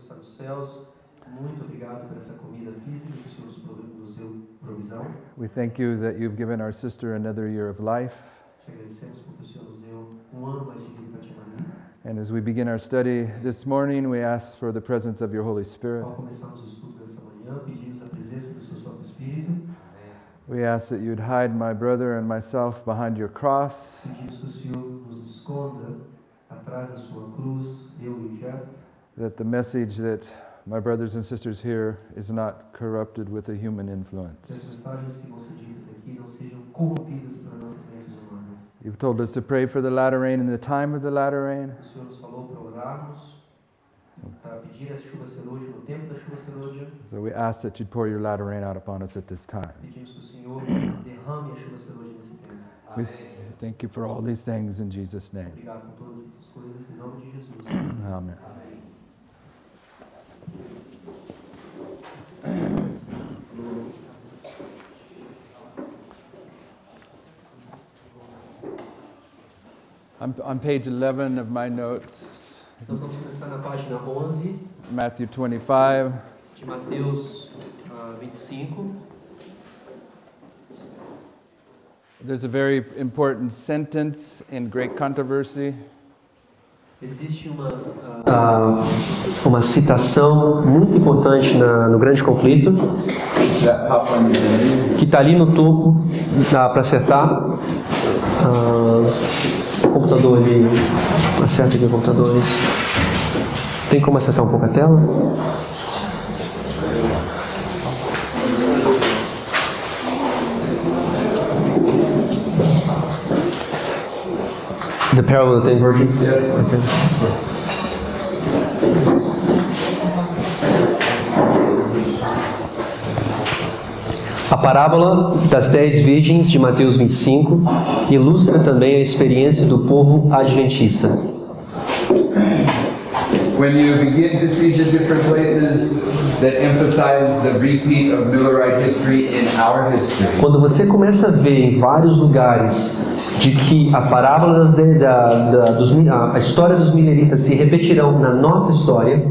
está nos céus, muito obrigado por essa comida física que o Senhor nos deu provisão. We thank you that you've given our sister another year of life. Te agradecemos porque o Senhor nos deu ano mais de vida para Tia Maria. And as we begin our study this morning, we ask for the presence of your Holy Spirit. Ao começarmos o estudo dessa manhã, pedimos a presença do seu Santo Espírito. We ask that you'd hide my brother and myself behind your cross. Pedimos que o Senhor nos esconda atrás da sua cruz, eu e o Jeff. That the message that my brothers and sisters hear is not corrupted with a human Que as influence. mensagens que vão ser ditas aqui não sejam corrompidas pelas nossas mentes humanas. You've told us to pray for the latter rain in the time of the latter rain. O Senhor nos falou para orarmos, para pedir a chuva serôdia no tempo da chuva serôdia. So we ask that you'd pour your latter rain out upon us at this time. Pedimos que o Senhor derrame a chuva serôdia nesse tempo. We thank you for all these things in Jesus' name. Obrigado por todas essas coisas em nome de Jesus. Amen. I'm on page 11 of my notes, Nós vamos começar na página 11 Matthew 25. de Mateus 25. There's a very important sentence in great controversy. Existe uma citação muito importante no Grande Conflito, que está ali no topo, dá para acertar. O computador ali, acerta aqui o computador. Tem como acertar um pouco a tela? The Parable of the Ten Virgins? Yes. Okay. A parábola das 10 virgens de Mateus 25 ilustra também a experiência do povo adventista. When you begin to see the different places that emphasize the repeat of Millerite history in our history, Quando você começa a ver em vários lugares de que a parábola a história dos mileritas se repetirão na nossa história,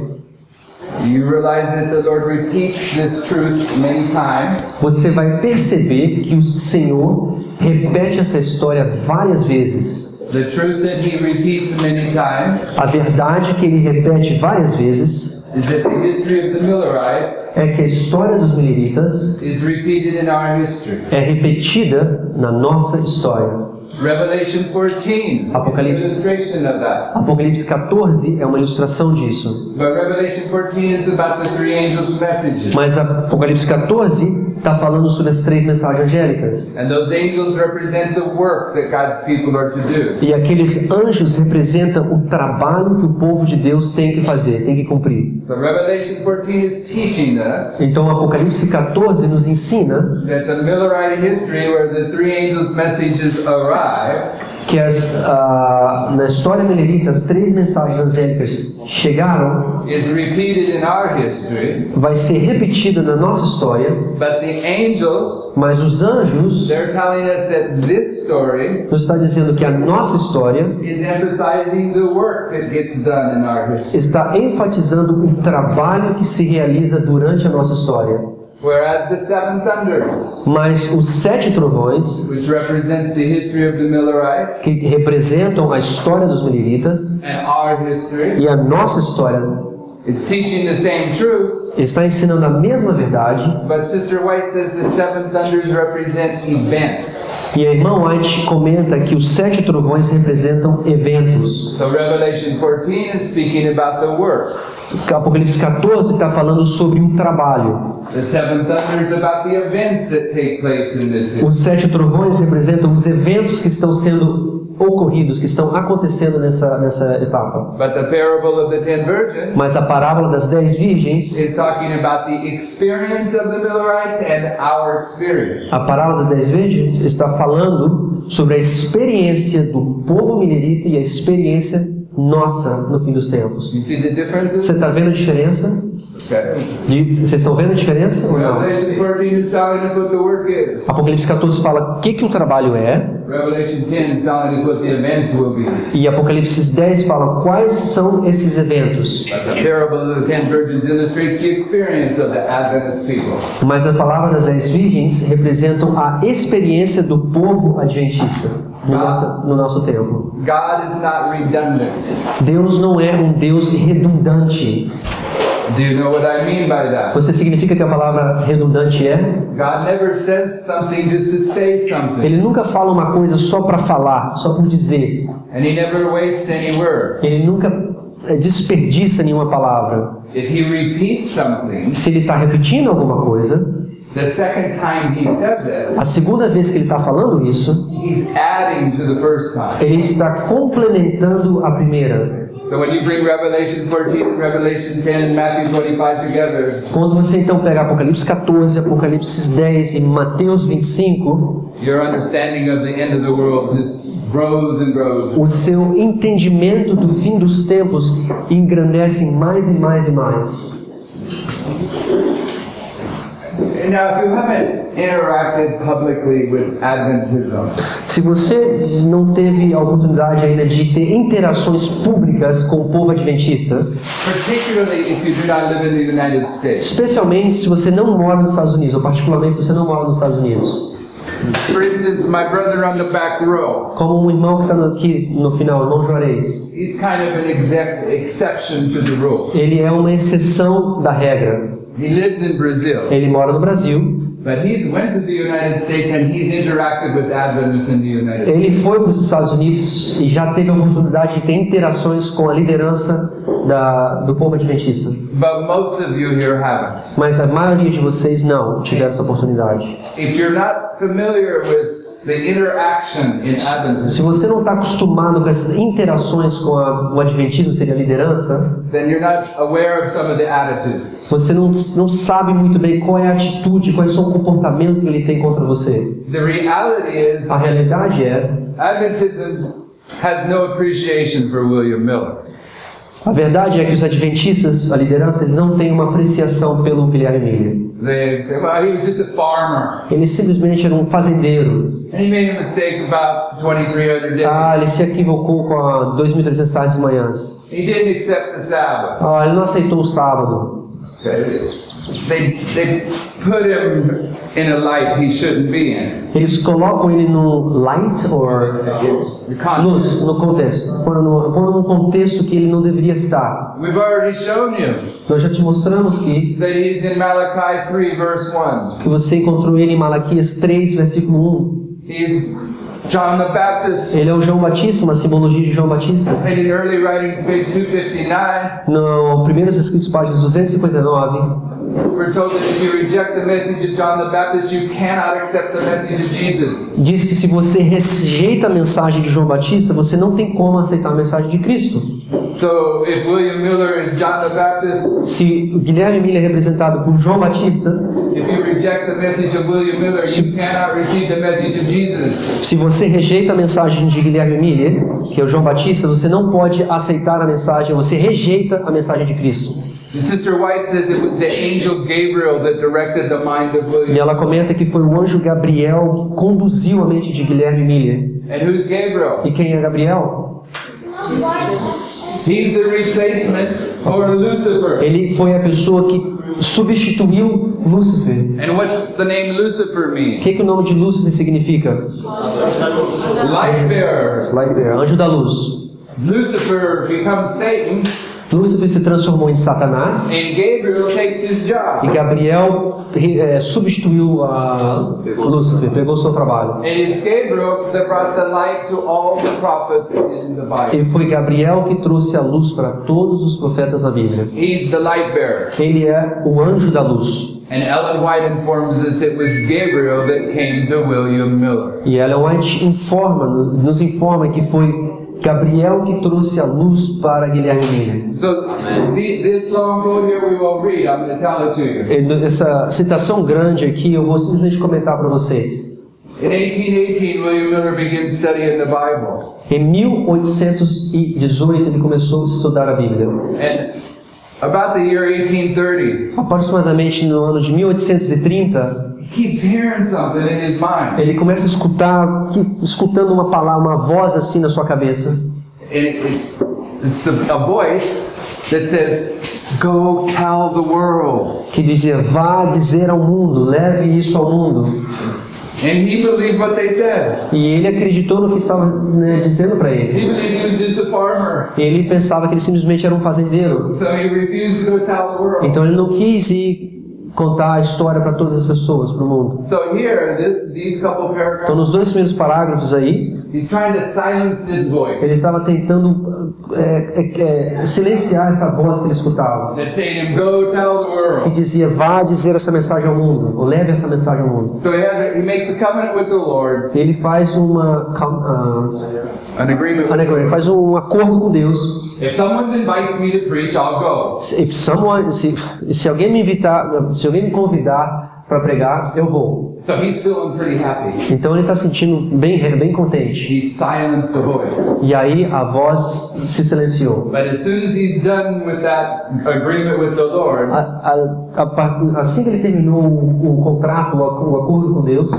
you realize that the Lord repeats this truth many times, você vai perceber que o Senhor repete essa história várias vezes. the truth that He repeats many times A verdade que ele repete várias vezes is that the history of the Millerites é que a história dos mileritas is repeated in our history. é repetida na nossa história. Revelation 14 is an Apocalipse. illustration of that. Apocalipse 14 é uma ilustração disso. But Revelation 14 is about the three angels' messages. Mas Apocalipse 14 está falando sobre as 3 mensagens angélicas. And those angels represent the work that God's people are to do. E aqueles anjos representam o trabalho que o povo de Deus tem que fazer, tem que cumprir. So Revelation 14 is teaching us Então Apocalipse 14 nos ensina that the Millerite history, where the three angels' messages arrive, que na história milerita as 3 mensagens angélicas chegaram, is repeated in our history, vai ser repetida na nossa história, but the angels, mas os anjos they're telling us that this story nos está dizendo que a nossa história is emphasizing the work that gets done in our history. está enfatizando o trabalho que se realiza durante a nossa história. Whereas the seven thunders, Mas os 7 trovões, which represents the history of the Millerites que representam a história dos mileritas and our history, e a nossa história, it's teaching the same truth, está ensinando a mesma verdade. but Sister White says the seven thunders represent events. E a irmã White comenta que os 7 trovões representam eventos. So Revelation 14 is speaking about the work. Apocalipse 14 está falando sobre o trabalho. The seven thunders about the events that take place in this history. Os 7 trovões representam os eventos que estão sendo ocorridos, que estão acontecendo nessa etapa. But the parable of the ten virgins Mas a parábola das 10 virgens, is talking about the experience of the Millerites and our experience. a parábola das 10 virgens está falando sobre a experiência do povo milerita e a experiência nossa no fim dos tempos. You see the differences? Você está vendo a diferença? Okay. Vocês estão vendo a diferença ou não? Revelation 14 is telling us what the work is. Apocalipse 14 fala o que o trabalho é, Revelation 10 is telling us what the events will be. e Apocalipse 10 fala quais são esses eventos. But the parable of the 10 virgins illustrates the experience of the Adventist people. Mas a palavra das 10 virgens representam a experiência do povo adventista no nosso tempo. God is not redundant. Deus não é um Deus redundante. Do you know what I mean by that? Você significa que a palavra redundante é? God never says something just to say something. Ele nunca fala uma coisa só para falar, só por dizer. And he never wastes any word. Ele nunca desperdiça nenhuma palavra. If he repeats something, Se ele está repetindo alguma coisa, the second time he says it, a segunda vez que ele está falando isso, he's adding to the first time. ele está complementando a primeira. So when you bring Revelation 14 and Revelation 10 and Matthew 25 together, Quando você então pega Apocalipse 14, Apocalipse 10 e Mateus 25, your understanding of the end of the world just grows and grows. o seu entendimento do fim dos tempos engrandece mais e mais e mais. Now, if you haven't interacted publicly with Adventism, Se você não teve a oportunidade ainda de ter interações públicas com o povo adventista, particularly if you do not live in the United States, especialmente se você não mora nos Estados Unidos, ou particularmente se você não mora nos Estados Unidos, for instance, my brother on the back row, como um irmão que está aqui no final, o irmão Juarez, he's kind of an exception to the rule. ele é uma exceção da regra. He lives in Brazil, Ele mora no Brasil, but he's went to the United States and he's interacted with Adventists in the United States. ele foi para os Estados Unidos e já teve a oportunidade de ter interações com a liderança do povo adventista. But most of you here haven't. Mas a maioria de vocês não tiveram essa oportunidade. If you're not familiar with the interaction in Adventism, Se você não está acostumado com essas interações com o adventismo, seria a liderança, then you're not aware of some of the attitudes. você não sabe muito bem qual é a atitude, quais são o comportamento que ele tem contra você. The reality is, A realidade é, Adventism has no appreciation for William Miller. a verdade é que os adventistas, a liderança, eles não têm uma apreciação pelo Guilherme Miller. They say, well, he was just a farmer. Ele simplesmente era um fazendeiro. And he made a mistake about 2,300 days. Ele se equivocou com a 2.300 tardes e manhãs. He didn't accept the Sabbath. Ele não aceitou o sábado. They put him in a light he shouldn't be in. Eles colocam ele no light or luz, no contexto. Põe num contexto que ele não deveria estar. We've already shown you Nós já te mostramos that he's in Malachi 3 verse 1. que você encontrou ele em Malaquias 3, versículo 1. He's John the Baptist. Ele é o João Batista, uma simbologia de João Batista. And in early writings, page 259, No Primeiros Escritos, páginas 259, we're told that if you reject the message of John the Baptist, you cannot accept the message of Jesus. diz que se você rejeita a mensagem de João Batista, você não tem como aceitar a mensagem de Cristo. So if William Miller is John the Baptist, Se o Guilherme Miller é representado por João Batista, if you reject the message of William Miller, you cannot receive the message of Jesus. se você rejeita a mensagem de Guilherme Miller, que é o João Batista, você não pode aceitar a mensagem, você rejeita a mensagem de Cristo. And Sister White says it was the angel Gabriel that directed the mind of E William. ela comenta que foi o anjo Gabriel que conduziu a mente de Guilherme Miller. And who's Gabriel? E quem é Gabriel? He's the replacement for Lucifer. Ele foi a pessoa que substituiu Lúcifer. And what's the name Lucifer mean? O que o nome de Lúcifer significa? Light bearer. Anjo da luz. Lucifer becomes Satan, Lúcifer se transformou em Satanás and Gabriel takes his job. e Gabriel substituiu a Lúcifer, pegou o seu trabalho. And it's Gabriel that brought the light to all the prophets in the Bible. E foi Gabriel que trouxe a luz para todos os profetas da Bíblia. He's the light bearer. Ele é o anjo da luz. And Ellen White informs us it was Gabriel that came to William Miller. E Ellen White nos informa que foi Gabriel que trouxe a luz para Guilherme Miller. So this long quote here we won't read. I'm going to tell it to you. Essa citação grande aqui eu vou simplesmente comentar para vocês. In 1818, William Miller begins studying the Bible. Em 1818 ele começou a estudar a Bíblia. And about the year 1830, Aproximadamente no ano de 1830, he keeps hearing something in his mind. ele começa a escutando uma palavra, uma voz assim na sua cabeça. And it's a voice that says, "Go tell the world." Que dizia: vá dizer ao mundo, leve isso ao mundo. And he believed what they said. E ele acreditou no que estava, né, dizendo para ele. He believed he was just a farmer. Ele pensava que ele simplesmente era um fazendeiro. So he refused to go tell the world. Então ele não quis ir contar a história para todas as pessoas, para o mundo. So here, these couple paragraphs, Então nos dois primeiros parágrafos aí, he's trying to silence this voice. ele estava tentando silenciar essa voz que ele escutava. That's saying him, "Go tell the Que world." dizia: vá dizer essa mensagem ao mundo, ou leve essa mensagem ao mundo. So he makes a covenant with the Lord, Ele faz an agreement. ele faz um acordo com Deus. If someone invites me to preach, I'll go. Se alguém me invitar, se alguém me convidar para pregar, eu vou. So he's feeling pretty happy. Então ele está sentindo bem contente. He silenced the voice. E aí a voz se silenciou. But as soon as he's done with that agreement with the Lord, Assim que ele terminou o contrato, o acordo com Deus,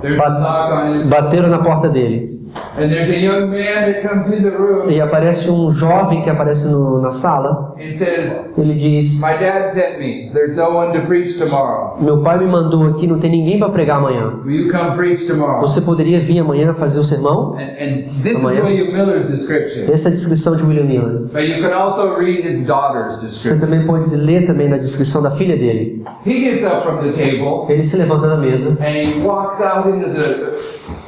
there's a knock on his, bateram na porta dele. and there's a young man that comes in the room E aparece um jovem que aparece na sala. and says, Ele diz: "My dad sent me. There's no one to preach tomorrow. meu pai me mandou aqui, não tem ninguém para pregar amanhã. Will you come preach tomorrow?" Você poderia vir amanhã fazer o sermão? And this is Amanhã. William Miller's description. Essa é a descrição de William Miller. But you can also read his daughter's Você description. também pode ler também na descrição da filha dele. He gets up from the table Ele se levanta da mesa and he walks out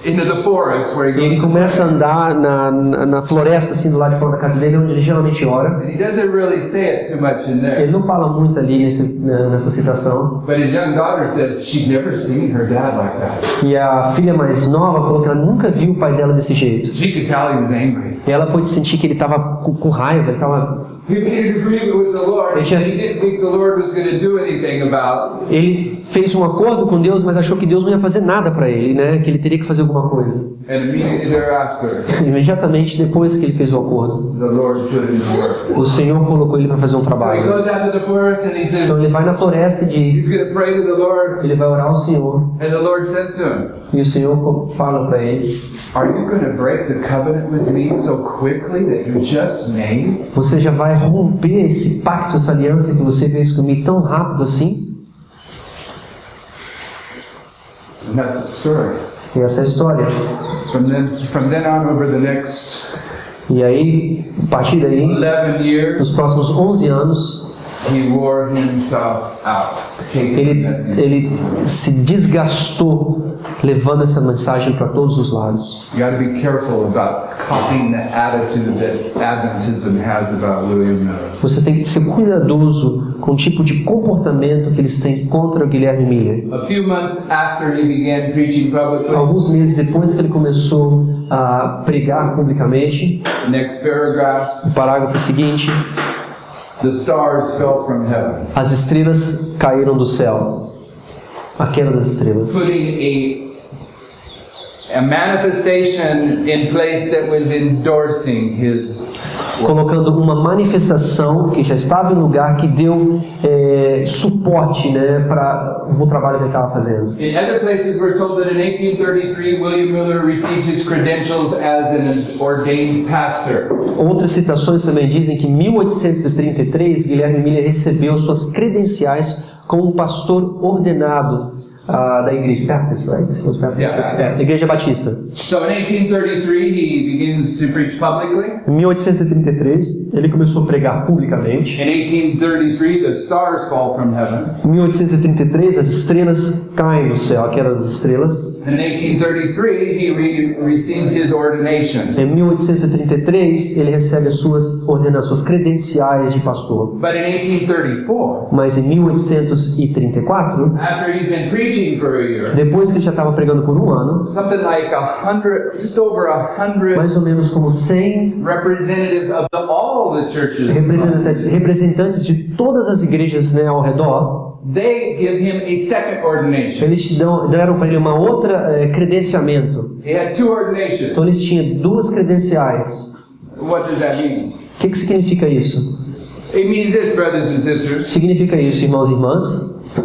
into the forest where he e ele goes. começa a andar na floresta, assim, do lado de fora da casa dele, onde ele geralmente ora. And he doesn't really say it too much in there. Ele não fala muito ali nessa citação. But his young daughter says she'd never seen her dad like that. E a filha mais nova falou que ela nunca viu o pai dela desse jeito. She could tell he was angry. E ela pôde sentir que ele estava com raiva, ele estava... He made an agreement with the Lord. He just- He didn't think the Lord was going to do anything about. Ele fez um acordo com Deus, mas achou que Deus não ia fazer nada para ele, né? Que ele teria que fazer alguma coisa. And immediately thereafter, Imediatamente depois que ele fez o acordo, the Lord put him to work. o Senhor colocou ele para fazer um So he trabalho. goes out to the forest and he says Então ele vai na floresta e he's diz, going to pray to the Lord. ele vai orar ao Senhor, And the Lord says to him, e o Senhor fala para ele: "Are you going to break the covenant with me so quickly that you just made?" você já vai romper esse pacto, essa aliança que você fez comigo tão rápido assim? And that's the story. E essa é a história. From then on, over the next E aí, a partir daí, 11 years, nos próximos 11 anos, he wore himself out, taking the message. ele se desgastou levando essa mensagem para todos os lados. You got to be careful about copying the attitude that Adventism has about William Miller. Você tem que ser cuidadoso com o tipo de comportamento que eles têm contra Guilherme Miller. A few months after he began preaching publicly, Alguns meses depois que ele começou a pregar publicamente, next paragraph, o parágrafo seguinte: the stars fell from heaven, as estrelas caíram do céu. A queda das estrelas. putting a manifestation in place that was endorsing his Colocando uma manifestação que já estava em lugar que deu suporte, né, para o trabalho que ele estava fazendo. In other places, we're told that in 1833, William Miller received his credentials as an ordained pastor. Outras citações também dizem que em 1833 Guilherme Miller recebeu suas credenciais como pastor ordenado da igreja Baptist, right? Da igreja batista. So in 1833, he begins to preach publicly. Em 1833 ele começou a pregar publicamente. In 1833, the stars fall from heaven. Em 1833 as estrelas caem do céu, aquelas estrelas. In 1833, he receives his ordination. Em 1833 ele recebe as suas ordenações, suas credenciais de pastor. But in 1834, Mas em 1834, after he's been preaching for a year, depois que ele já estava pregando por um ano, something like 100, just over 100 mais ou menos como 100 representatives of all the churches representantes de todas as igrejas, né, ao redor, they give him a second ordination. Eles deram para ele uma outra credenciamento. He had two ordinations. Então eles tinham duas credenciais. What does that mean? O que significa isso? It means this, brothers and sisters, Significa isso, irmãos e irmãs,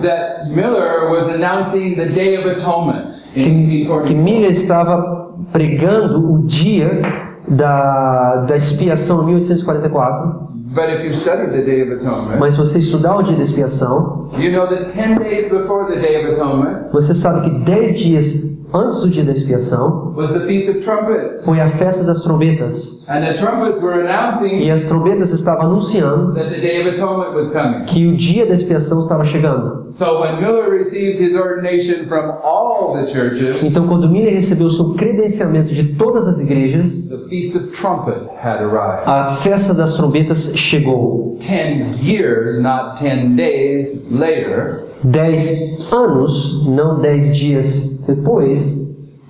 that Miller was announcing the Day of Atonement in que 1844. Miller estava pregando o dia da expiação em 1844. But if you study the Day of Atonement, Mas se você estudar o dia da expiação, you know that 10 days before the Day of Atonement você sabe que 10 dias antes do dia da expiação was the Feast of Trumpets. foi a festa das trombetas. And the trumpets were announcing E as trombetas estavam anunciando that the Day of Atonement was coming. que o dia da expiação estava chegando. So when Miller received his ordination from all the churches, Então, quando Miller recebeu o seu credenciamento de todas as igrejas, the Feast of Trumpet had arrived. a festa das trombetas chegou. 10 years, not 10 days later, 10 anos, não 10 dias depois,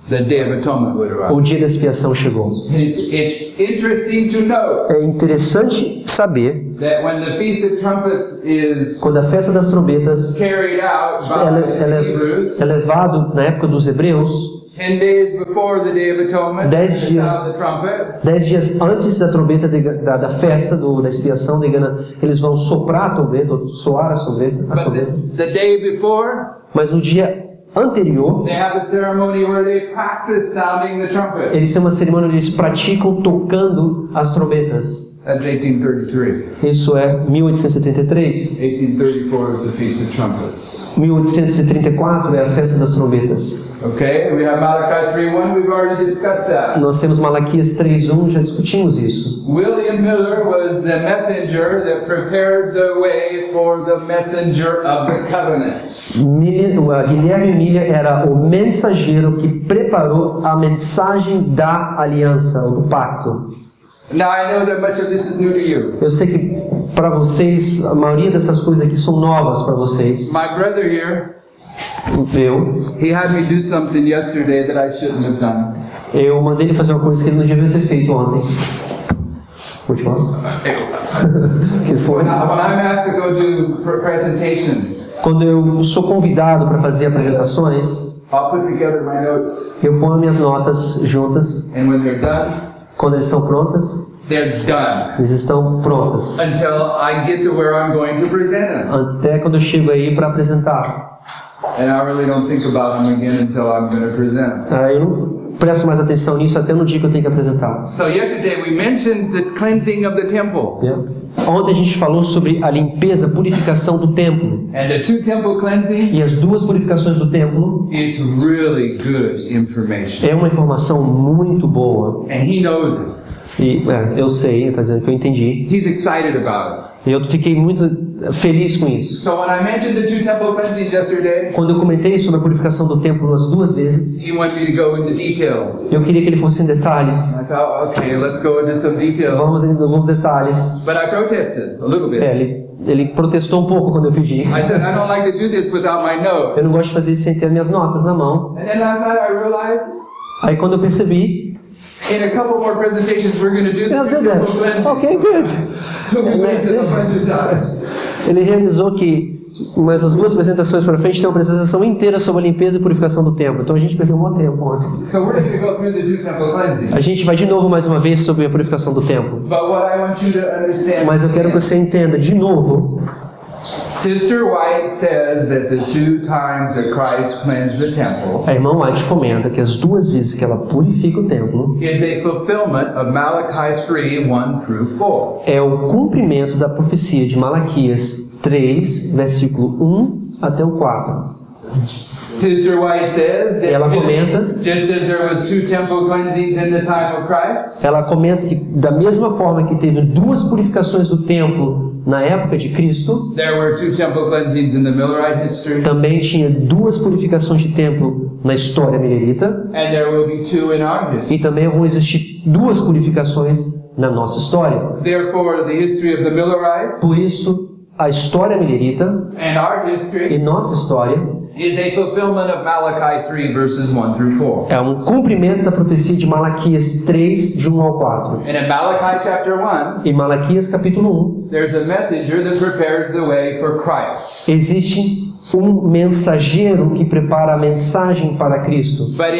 the Day of Atonement would arrive. o dia da expiação chegou. It's interesting to note É interessante saber, that when the Feast of Trumpets is quando a festa das trombetas carried out by Hebrews, é levado na época dos hebreus, 10 days before the Day of Atonement, 10 they dias. sound the trumpet. 10 dias antes da trombeta da festa da expiação, eles vão soprar a trombeta, ou soar a trombeta. But the day before, Mas no dia anterior, they have a ceremony where they practice sounding the trumpet. eles têm uma cerimônia onde eles praticam tocando as trombetas. That's 1833. Isso é 1873. 1834 is the Feast of Trumpets. 1834 é a festa das trombetas. Okay, we have Malachi 3:1. We've already discussed that. Nós temos Malaquias 3:1, já discutimos isso. William Miller was the messenger that prepared the way for the messenger of the covenant. Guilherme Miller era o mensageiro que preparou a mensagem da aliança, ou do pacto. Now I know that much of this is new to you. Eu sei que para vocês, a maioria dessas coisas aqui são novas para vocês. My brother here, he had me do something yesterday that I shouldn't have done. Eu mandei ele fazer uma coisa que ele não devia ter feito ontem. Which one? Que foi? When I'm asked to go do presentations, Quando eu sou convidado para fazer apresentações, I'll put together my notes, eu ponho minhas notas juntas. and when they're done, Quando eles estão prontas, they're done. eles estão prontas. Until I get to where I'm going to present them. Até quando eu chego aí para apresentar. And I really don't think about them again until I'm going to present them. Aí eu não presto mais atenção nisso até no dia que eu tenho que apresentar. So yesterday we mentioned the cleansing of the temple. Yeah. Ontem a gente falou sobre a limpeza, a purificação do templo. And the two temple cleansing, E as duas purificações do templo it's really good information. é uma informação muito boa. And he knows it. E eu sei, ele está dizendo que eu entendi. He's excited about it. E eu fiquei muito feliz com isso. So when I mentioned the two temple cleansings yesterday, Quando eu comentei sobre a purificação do templo as duas vezes, he wanted me to go into details. eu queria que ele fosse em detalhes. I thought, okay, let's go into some details. Vamos em alguns detalhes. But I protested a little bit. Ele protestou um pouco quando eu pedi. I said, I don't like to do this without my note. Eu não gosto de fazer isso sem ter minhas notas na mão. And then last night I realized, Aí quando eu percebi, in a couple more presentations, we're going to do the eu two did temple cleansing. that. Ok, good. So we wasted a bunch of time. Ele realizou que mais as duas apresentações para frente tem uma apresentação inteira sobre a limpeza e purificação do templo. Então a gente perdeu um bom tempo ontem. So we're going to go through the two temple cleansing. A gente vai de novo mais uma vez sobre a purificação do templo. But what I want you to understand, Mas eu quero que você entenda de novo. Sister White says that the two times that Christ cleansed the temple A irmã White comenta que as duas vezes que ela purifica o templo is a fulfillment of Malachi 3:1 through 4. é o cumprimento da profecia de Malaquias 3, versículo 1 até o 4. Sister White says that Ela comenta, just as there was two temple cleansings in the time of Christ, ela comenta que da mesma forma que teve duas purificações do templo na época de Cristo, there were two temple cleansings in the Millerite history, também tinha duas purificações de templo na história milerita, and there will be two in our history. e também vão existir duas purificações na nossa história. Therefore, the history of the Millerites Por isso, a história milerita and our e history nossa história is a fulfillment of Malachi 3 verses 1 through 4. é um cumprimento da profecia de Malaquias 3, de 1 ao 4. And in Malachi chapter 1, Em Malaquias capítulo 1, there's a messenger that prepares the way for Christ. existe um mensageiro que prepara a mensagem para Cristo. But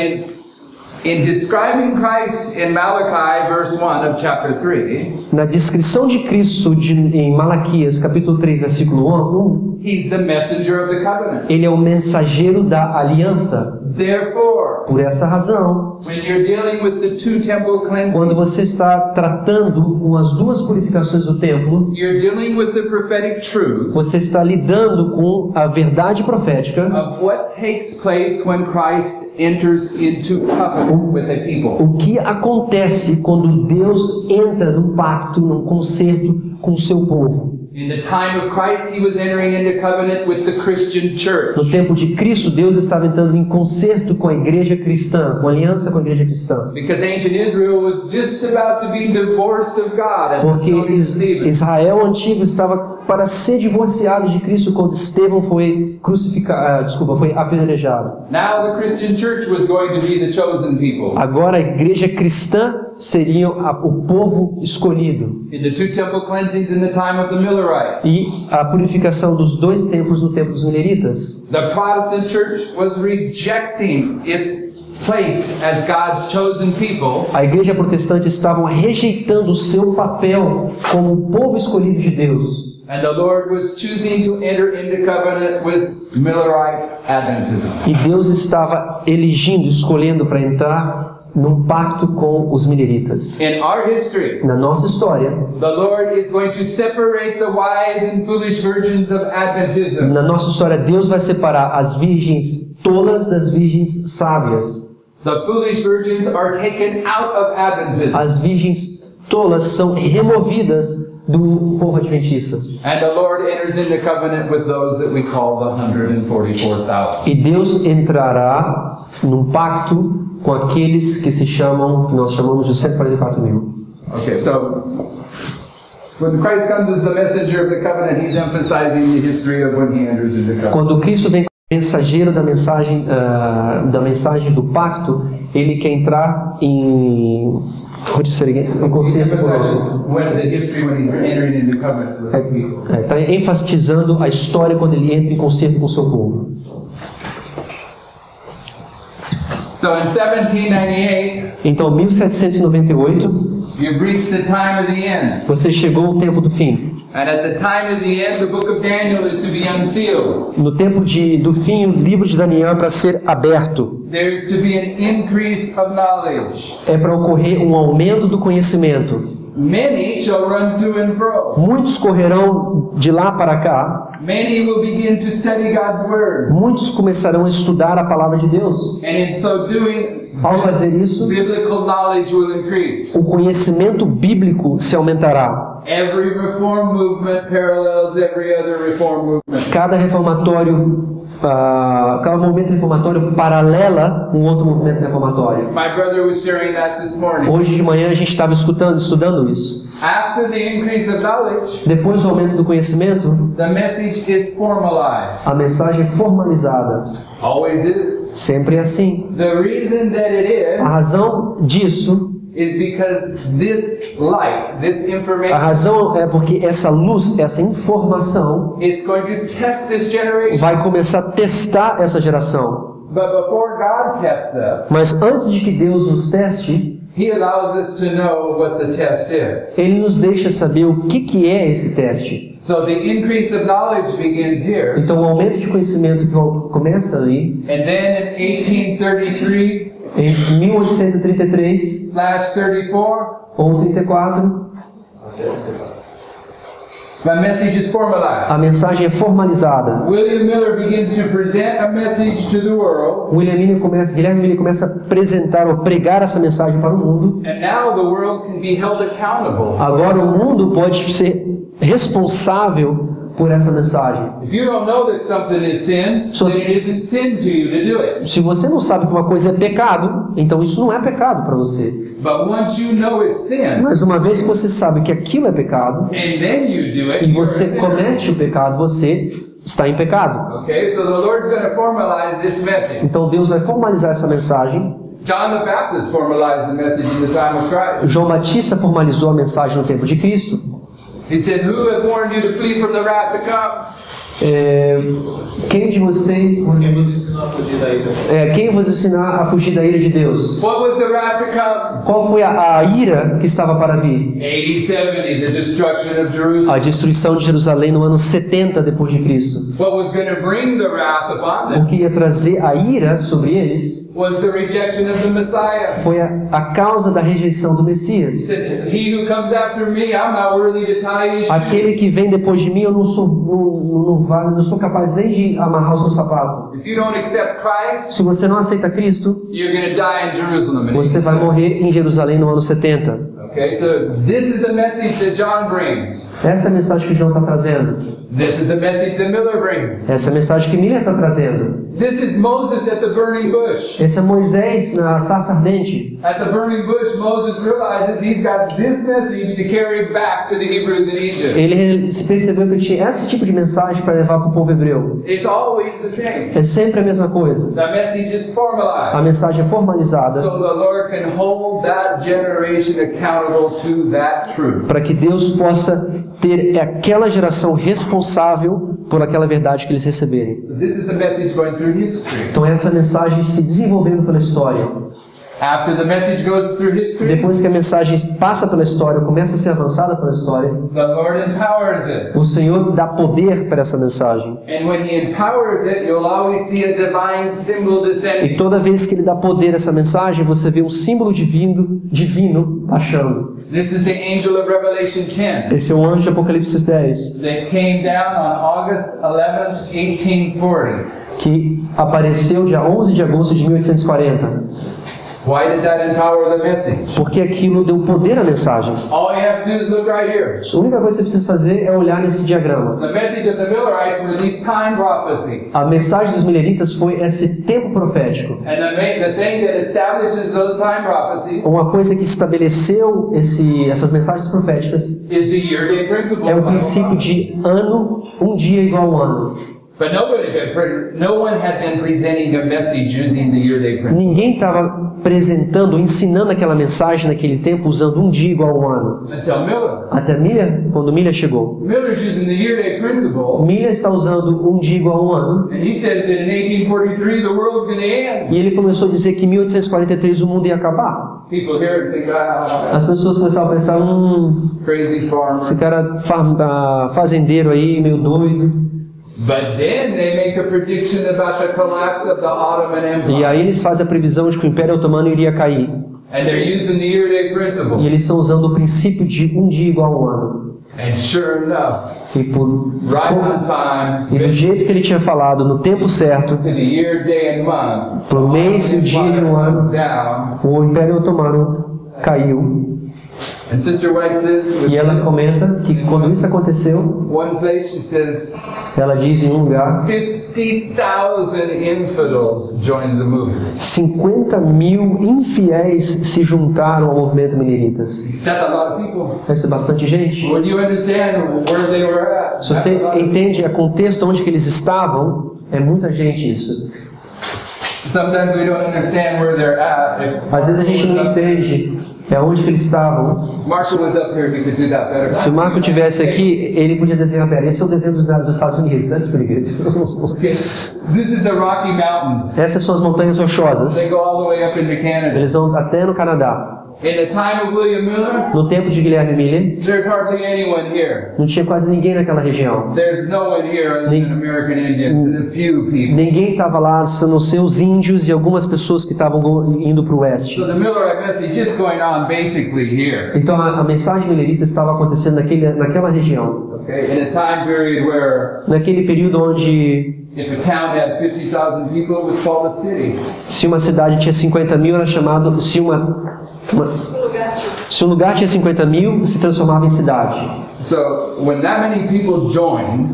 in describing Christ in Malachi, verse 1 of chapter 3, Na descrição de Cristo em Malaquias, capítulo 3, versículo 1, he's the messenger of the covenant. ele é o mensageiro da aliança. Therefore, Por essa razão, when you're dealing with the two temple cleansings, quando você está tratando com as duas purificações do templo, you're dealing with the prophetic truth você está lidando com a verdade profética, of what takes place when Christ enters into covenant with the people. o que acontece quando Deus entra num pacto, num concerto com o seu povo. In the time of Christ, he was entering into covenant with the Christian church. No tempo de Cristo, Deus estava entrando em concerto com a igreja cristã, com aliança com a igreja cristã. Because ancient Israel was just about to be divorced of God at the Porque stoning of Stephen. Israel antigo estava para ser divorciado de Cristo quando Estevão foi foi apedrejado. Now the Christian church was going to be the chosen people. Agora a igreja cristã seria o povo escolhido. In the two temple cleansings in the time of the Millerites, E a purificação dos dois templos no tempo dos Mileritas. the Protestant church was rejecting its place as God's chosen people, A igreja protestante estava rejeitando o seu papel como o povo escolhido de Deus. and the Lord was choosing to enter into covenant with Millerite Adventism. E Deus estava escolhendo para entrar num pacto com os Mileritas. In our history, Na nossa história, the Lord is going to separate the wise and foolish virgins of Adventism. na nossa história, Deus vai separar as virgens tolas das virgens sábias. The foolish virgins are taken out of Adventism. As virgens tolas são removidas do povo adventista. And the Lord enters into covenant with those that we call the 144,000. E Deus entrará num pacto com aqueles que nós chamamos de 144 mil. Okay, so when Christ comes as the messenger of the covenant, he's emphasizing the history of when he enters into covenant. Quando Cristo vem como mensageiro da mensagem do pacto, ele quer entrar em concerto conosco. When the history when he's entering into covenant with the people. Está enfatizando a história quando ele entra em concerto com o seu povo. So in 1798, Então, 1798, you've reached the time of the end. você chegou ao tempo do fim. And at the time of the end, the book of Daniel is to be unsealed. No tempo do fim, o livro de Daniel é para ser aberto. There is to be an increase of knowledge. É para ocorrer um aumento do conhecimento. Many shall run to and fro. Muitos correrão de lá para cá. Many will begin to study God's word. Muitos começarão a estudar a palavra de Deus. And in so doing, Ao fazer isso, biblical knowledge will increase. o conhecimento bíblico se aumentará. Every reform movement parallels every other reform movement. Cada movimento reformatório paralela um outro movimento reformatório. My brother was sharing that this morning. Hoje de manhã a gente estava estudando isso. After the increase of knowledge, Depois do aumento do conhecimento, the message is formalized. a mensagem é formalizada. Always is. Sempre é assim. The reason that it A razão disso, is because this light, this a information, razão é porque essa luz, essa informação it's going to test this generation. vai começar a testar essa geração. But before God tests us, Mas antes de que Deus nos teste, He allows us to know what the test is. Ele nos deixa saber o que é esse teste. So the increase of knowledge begins here. Então o aumento de conhecimento que começa ali, And then in 1833/34, em 1833 ou 34, the message is formalized. a mensagem é formalizada. William Miller begins to present a message to the world, Guilherme Miller começa a apresentar ou pregar essa mensagem para o mundo. and now the world can be held accountable. Agora o mundo pode ser responsável por essa mensagem. If you don't know that something is sin, So- then it isn't sin to you to do it. Se você não sabe que uma coisa é pecado, então isso não é pecado para você. But once you know it's sin, Mas uma vez que você sabe que aquilo é pecado, and then you do it, e you're a você sinner. comete o pecado, você está em pecado. Okay, so the Lord's going to formalize this message. Então Deus vai formalizar essa mensagem. John the Baptist formalized the message in the time of Christ. João Batista formalizou a mensagem no tempo de Cristo. He says, "Who hath warned you to flee from the wrath to come?" Quem de vocês... Quem vos ensinou a fugir da ira? Quem vos ensinar a fugir da ira de Deus? What was the wrath to come? Qual foi a ira que estava para vir? AD 70, the destruction of Jerusalem. A destruição de Jerusalém no ano 70 depois de Cristo. What was going to bring the wrath upon O them que ia trazer a ira sobre eles was the rejection of the Messiah. foi a causa da rejeição do He Messias. says, he who comes after me, I'm not worthy to tie his shoe. Aquele que vem depois de mim, eu não sou capaz nem de amarrar o seu sapato. If you don't accept Christ, Se você não aceita Cristo, you're going to die in Jerusalem. você vai morrer em Jerusalém no ano 70. Okay, so this is the message that John brings. Essa é a mensagem que João está trazendo. This is the message that Miller brings. Essa é a mensagem que Miller está trazendo. This is Moses at the burning bush. Esse é Moisés na sarça ardente. At the burning bush, Moses realizes he's got this message to carry back to the Hebrews in Egypt. Ele se percebeu que ele tinha esse tipo de mensagem para levar para o povo hebreu. It's always the same. É sempre a mesma coisa. The message is A formalized. mensagem é formalizada So the Lord can hold that generation accountable to that truth. para que Deus possa ter aquela geração responsável por aquela verdade que eles receberem. So this is the message going through history. Então essa mensagem se desenvolvendo pela história. After the message goes through history, Depois que a mensagem passa pela história, começa a ser avançada pela história, the Lord empowers it. o Senhor dá poder para essa mensagem. And when He empowers it, you'll always see a divine symbol E descending. toda vez que ele dá poder a essa mensagem, você vê um símbolo divino baixando. This is the angel of Revelation 10 Esse é o anjo de Apocalipse 10, that came down on August 11th, 1840. que apareceu dia 11 de agosto de 1840. Why did that empower the message? Porque aquilo deu poder à mensagem. All you have to do is look right here. A única coisa que você precisa fazer é olhar nesse diagrama. The message of the Millerites were these time prophecies. A mensagem dos mileritas foi esse tempo profético. And the thing that establishes those time prophecies Uma coisa que estabeleceu essas mensagens proféticas is the year-day principle. é o princípio de ano, um dia igual a um ano. But no one had been presenting a message using the year-day principle. Ninguém estava apresentando, ensinando aquela mensagem naquele tempo usando um dia igual a um ano. Until Miller. Até Miller, quando Miller chegou. Miller's using the year-day principle, Miller está usando um dia igual a um ano. and he says that in 1843 the world's going to end. E ele começou a dizer que em 1843 o mundo ia acabar. People hear it and think, As pessoas começaram a pensar, crazy farmer. esse cara fazendeiro aí, meio doido. But then they make a prediction about the collapse of the Ottoman E Empire. aí eles fazem a previsão de que o Império Otomano iria cair. And they're using the year-day E principle. eles estão usando o princípio de um dia igual a um ano. And sure enough, E, right on e do time, jeito que ele tinha falado, no tempo certo, to the year, day, and month, pro mês, o dia e o comes ano, down. o Império Otomano caiu. And Sister White says, E ela comenta que quando isso aconteceu, one place she says, ela diz em um lugar, 50,000 infidels joined the movement. 50.000 infiéis se juntaram ao movimento Mineritas. That's a lot of people. Isso é bastante gente. When you understand where they were at, Se that's você a lot of entende o contexto onde que eles estavam, é muita gente isso. Sometimes we don't understand where they're at. If Às vezes a gente não entende onde que eles estavam. Marco was up here, we could do that better. Se o Marco tivesse aqui, ele podia desenhar, pera, esse é o desenho dos Estados Unidos, that's pretty good. Okay. This is the Rocky Mountains. Essas são as montanhas They rochosas. go all the way up into Canada. Eles vão até no Canadá. In the time of William Miller, No tempo de Guilherme Miller, there's hardly anyone here. não tinha quase ninguém naquela região. There's no one here other than American Indians and a few people. Ninguém estava lá, a não ser os índios e algumas pessoas que estavam indo para o oeste. So the Millerite message is going on basically here. Então a mensagem milerita estava acontecendo naquela região. Okay, in a time period where Naquele período onde, if a town had 50,000 people, it was called a city. se uma cidade tinha 50.000, era chamado... Se um lugar tinha 50.000, se transformava em cidade. So when that many people join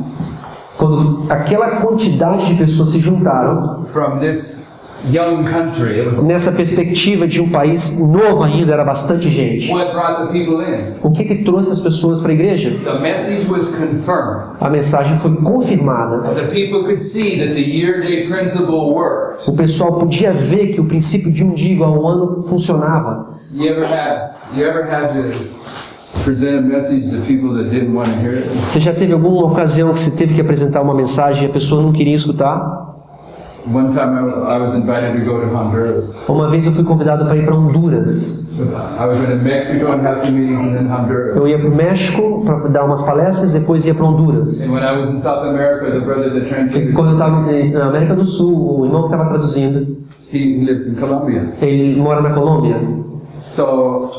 Quando aquela quantidade de pessoas se juntaram, from this young country, it was nessa perspectiva de um país novo ainda, era bastante gente. what brought the people in. O que trouxe as pessoas para a igreja? The message was confirmed. A mensagem foi confirmada. The people could see that the year-day principle worked. O pessoal podia ver que o princípio de um dia igual a um ano funcionava. You ever had to present a message to people that didn't want to hear it? Você já teve alguma ocasião que você teve que apresentar uma mensagem e a pessoa não queria escutar? One time I was invited to go to Honduras. Uma vez eu fui convidado para ir para Honduras. I was going to Mexico and have some meetings and then Honduras. Eu ia para o México para dar umas palestras, depois ia para Honduras. And when I was in South America, the brother that E translated, quando eu estava na América do Sul, o irmão que estava traduzindo, he lives in Colombia. ele mora na Colômbia. So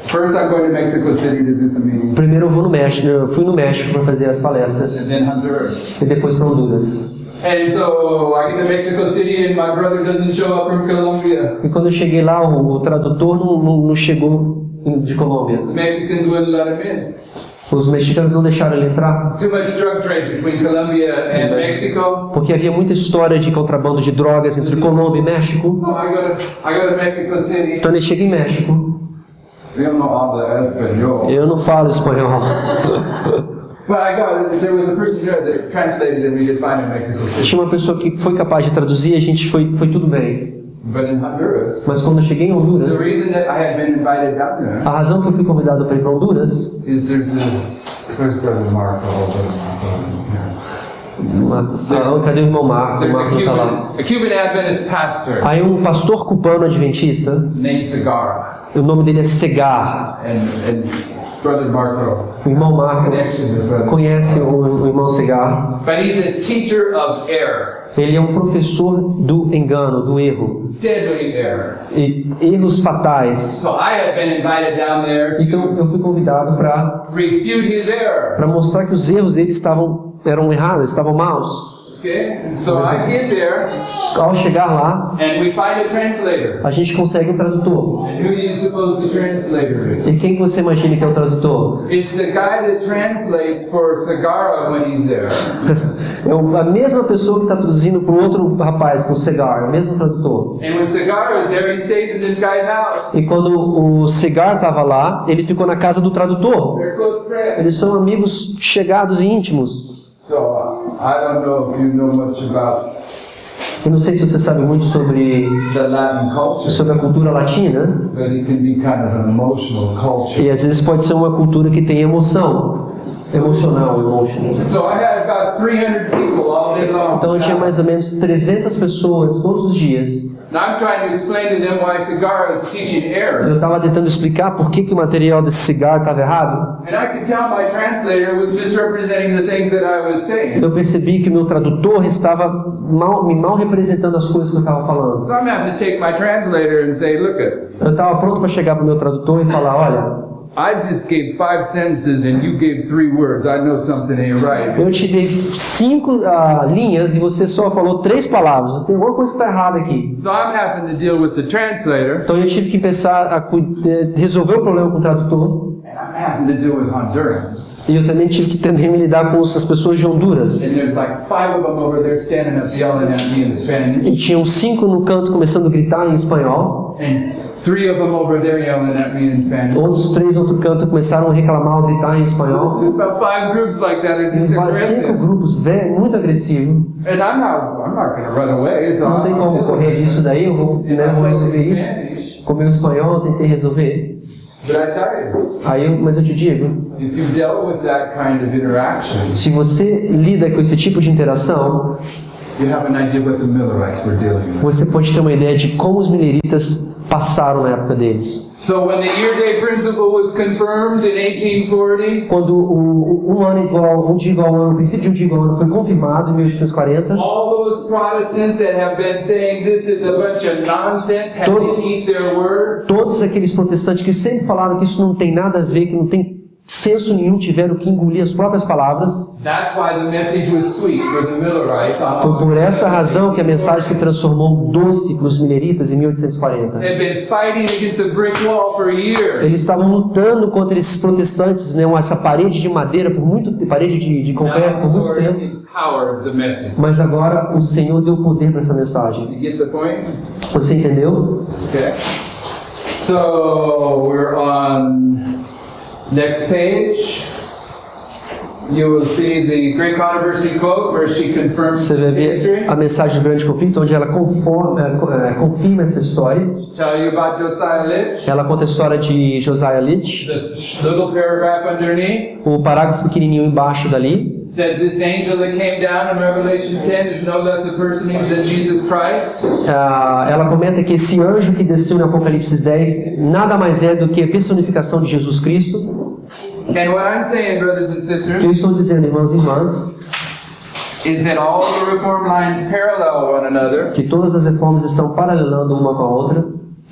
first I'm going to Mexico City to do some meetings. Primeiro eu fui no México para fazer as palestras And then Honduras. e depois para Honduras. And so I get to Mexico City and my brother doesn't show up from Colombia. E quando eu cheguei lá, o tradutor não chegou de Colômbia. The Mexicans wouldn't let him in. Os mexicanos não deixaram ele entrar, Too much drug trade between Colombia and Mexico. porque havia muita história de contrabando de drogas entre Colômbia e México. So I go to Mexico City. Então ele chega em México. Eu não hablo espanhol. Eu não falo espanhol. But there was a person there that translated and we did fine in Mexico City. Tinha uma pessoa que foi capaz de traduzir e a gente foi tudo bem. But in Honduras, Mas quando eu cheguei em the Honduras, reason that I had been invited down there a razão que eu fui convidado para ir para Honduras, is where's Brother Marco? cadê o irmão Marco? O There's Marco está lá. a Cuban Adventist pastor Aí um pastor cubano adventista, named Segarra, o nome dele é Segar. and Brother Marco O irmão Marco connection with Brother. conhece o irmão Segar. But he's a teacher of error, Ele é um professor do engano, do erro. deadly error. E erros fatais. So I had been invited down there Então to eu fui convidado para refute his error. mostrar que os erros dele eram errados, estavam maus. Okay, so I get there Ao chegar lá, and we find a translator. a gente consegue um tradutor. And who do you suppose the translator is? E quem você imagina que é o tradutor? It's the guy that translates for Segarra when he's there. É a mesma pessoa que está traduzindo para o outro rapaz, com o Segar, é o mesmo tradutor. And when Segarra is there, he stays in this guy's house. E quando o Segar estava lá, ele ficou na casa do tradutor. They're close friends. Eles são amigos chegados e íntimos. So I don't know if you know much about Eu não sei se você sabe muito sobre the Latin culture, a cultura latina, but it can be kind of an emotional culture. e às vezes pode ser uma cultura que tem emoção, emocional. So I had about 300 people all day long. Então eu tinha mais ou menos 300 pessoas todos os dias. And I'm trying to explain to them why Segarra is teaching error. Eu estava tentando explicar por que o material desse cigarro estava errado. And I could tell my translator was misrepresenting the things that I was saying. Eu percebi que o meu tradutor estava mal representando as coisas que eu estava falando. So I'm having to take my translator and say, look it, Eu estava pronto para chegar para o meu tradutor e falar, olha, I just gave 5 sentences and you gave 3 words. I know something ain't right. eu te dei 5 linhas e você só falou 3 palavras. Tem alguma coisa que está errada aqui. So I'm having to deal with the translator Então eu tive que pensar a resolver o problema com o tradutor. and I'm having to deal with Hondurans. E eu também tive que me lidar com as pessoas de Honduras. And there's like 5 of them over there standing up yelling at me in Spanish. E tinham 5 no canto começando a gritar em espanhol. And 3 of them over there yelling at me in Spanish. Outros 3 no outro canto começaram a reclamar ou gritar em espanhol. There's about 5 groups like that are just Tem 5 aggressive. grupos muito agressivos. And I'm not going to run away. So Não tem como correr disso daí, eu vou resolver isso. Spanish. Com o meu espanhol, eu tentei resolver. But I tell you, Mas eu te digo, if you've dealt with that kind of interaction, se você lida com esse tipo de interação, you have an idea what the Millerites were dealing with. você pode ter uma ideia de como os mileritas passaram na época deles. So when the year-day principle was confirmed in 1840, Quando um dia igual ao ano, o princípio de um dia igual ao ano foi confirmado em 1840, all those Protestants that have been saying this is a bunch of nonsense had to eat their words. todos aqueles protestantes que sempre falaram que isso não tem nada a ver, que não tem senso nenhum, tiveram que engolir as próprias palavras. That's why the message was sweet for the Millerites. Foi por essa razão que a mensagem se transformou doce para os mileritas em 1840. They've been fighting against a brick wall for years. Eles estavam lutando contra esses protestantes, né, essa parede de madeira, parede de concreto por Now the muito Lord tempo. empowered the message. Mas agora o Senhor deu poder para essa mensagem. You get the point? Você entendeu? Okay. So we're on next page. you will see the Great Controversy quote where she confirms Você vai this ver history. a mensagem do grande conflito, onde ela confirma essa história. Tell you about Josiah Litch, Ela conta a história de Josiah Litch. the little paragraph underneath. O parágrafo pequenininho embaixo dali Says this angel that came down in Revelation 10 is no less a personage than Jesus Christ. ela comenta que esse anjo que desceu no Apocalipse 10 nada mais é do que a personificação de Jesus Cristo. And what I'm saying, brothers and O que sisters, eu estou dizendo, irmãos e irmãs, is that all the reform lines parallel one another. que todas as reformas estão paralelando uma com a outra.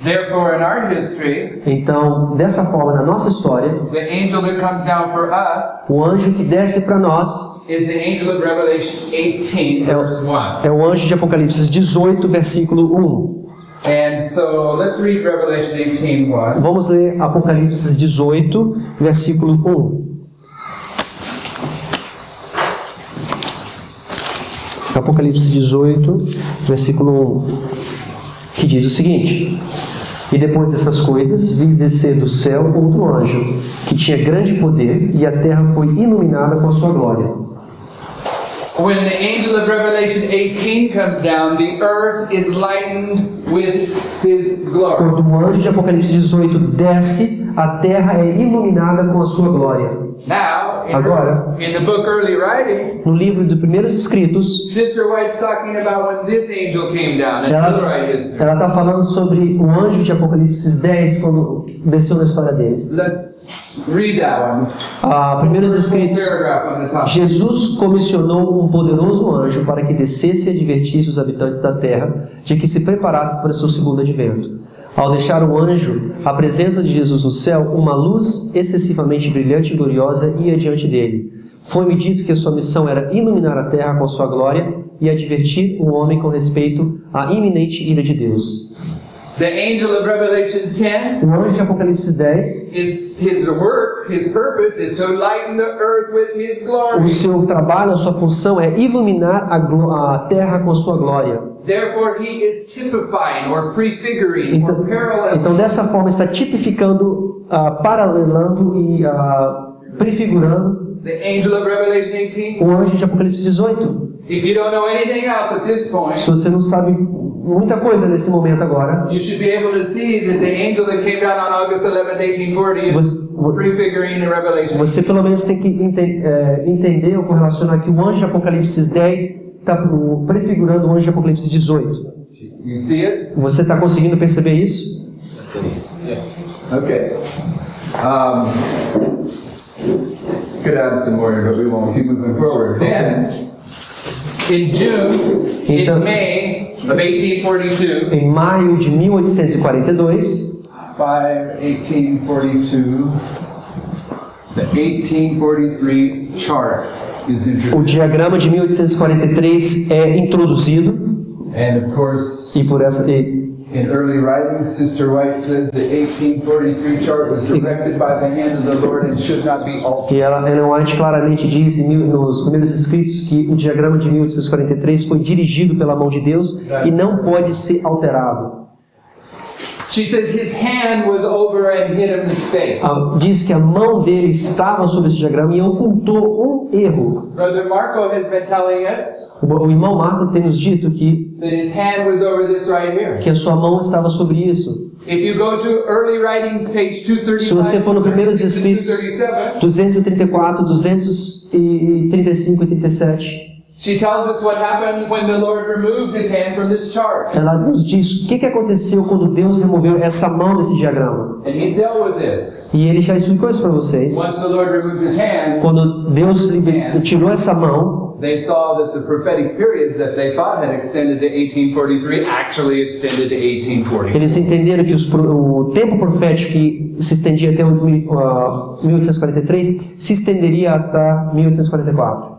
Therefore, in our history, Então, dessa forma, na nossa história, the angel that comes down for us o anjo que desce para nós is the angel of Revelation 18, verse 1. é o anjo de Apocalipse 18, versículo 1. And so let's read Revelation 18:1. Vamos ler Apocalipse 18, versículo 1. Apocalipse 18, versículo 1, que diz o seguinte: E depois dessas coisas, vi descer do céu outro anjo, que tinha grande poder, e a terra foi iluminada com a sua glória. When the angel of Revelation 18 comes down, the earth is lightened with his glory. Quando o anjo de Apocalipse 18 desce, a terra é iluminada com a sua glória. Now, Agora, in the book Early Writings, no livro de Primeiros Escritos, Sister White's talking about when this angel came down in Millerite history. ela está falando sobre o anjo de Apocalipse 10 quando desceu na história deles. Let's read that one. Primeiros Escritos. Paragraph on the top. Jesus comissionou um poderoso anjo para que descesse e advertisse os habitantes da terra de que se preparassem para seu segundo advento. Ao deixar o anjo a presença de Jesus no céu, uma luz excessivamente brilhante e gloriosa ia diante dele. Foi-me dito que a sua missão era iluminar a terra com sua glória e advertir o homem com respeito à iminente ira de Deus. The angel of Revelation 10 O anjo de Apocalipse 10, his purpose is to lighten the earth with his glory. o seu trabalho, a sua função é iluminar a terra com a sua glória. Therefore, he is typifying or prefiguring or paralleling. Então, dessa forma, está tipificando, paralelando e prefigurando The angel of Revelation 18. o anjo de Apocalipse 18. If you don't know anything else at this point, Se você não sabe muita coisa nesse momento agora, you should be able to see that the angel that came down on August 11th, 1840 is prefiguring the Revelation. você pelo menos tem que entender ou correlacionar que o anjo de Apocalipse 10 está prefigurando o anjo de Apocalipse 18. You see it? Você está conseguindo perceber isso? Okay. Could add some more, but we won't keep moving forward. Then, in June, Então, in May of 1842, em maio de 1842, 1842, the 1843 chart is o introduced. diagrama de 1843 é introduzido And of course, e por essa in early writings, Sister White says the 1843 chart was directed by the hand of the Lord and should not be altered. que Ellen White claramente diz nos primeiros escritos que o diagrama de 1843 foi dirigido pela mão de Deus e não pode ser alterado. She says his hand was over and hid a mistake. Diz que a mão dele estava sobre esse diagrama e ocultou um erro. Brother Marco has been telling us O irmão Marco tem nos dito que that his hand was over this right here. a sua mão estava sobre isso. If you go to early writings, page 235, Se você for no Primeiros Escritos 237, 234, 235 e 37, she tells us what happened when the Lord removed his hand from this chart. ela nos diz o que aconteceu quando Deus removeu essa mão desse diagrama. And he's dealt with this. E ele já explicou isso para vocês. Once the Lord removed his hand, Quando Deus tirou essa mão, they saw that the prophetic periods that they thought had extended to 1843 actually extended to 1840. eles entenderam que o tempo profético que se estendia até 1843 se estenderia até 1844.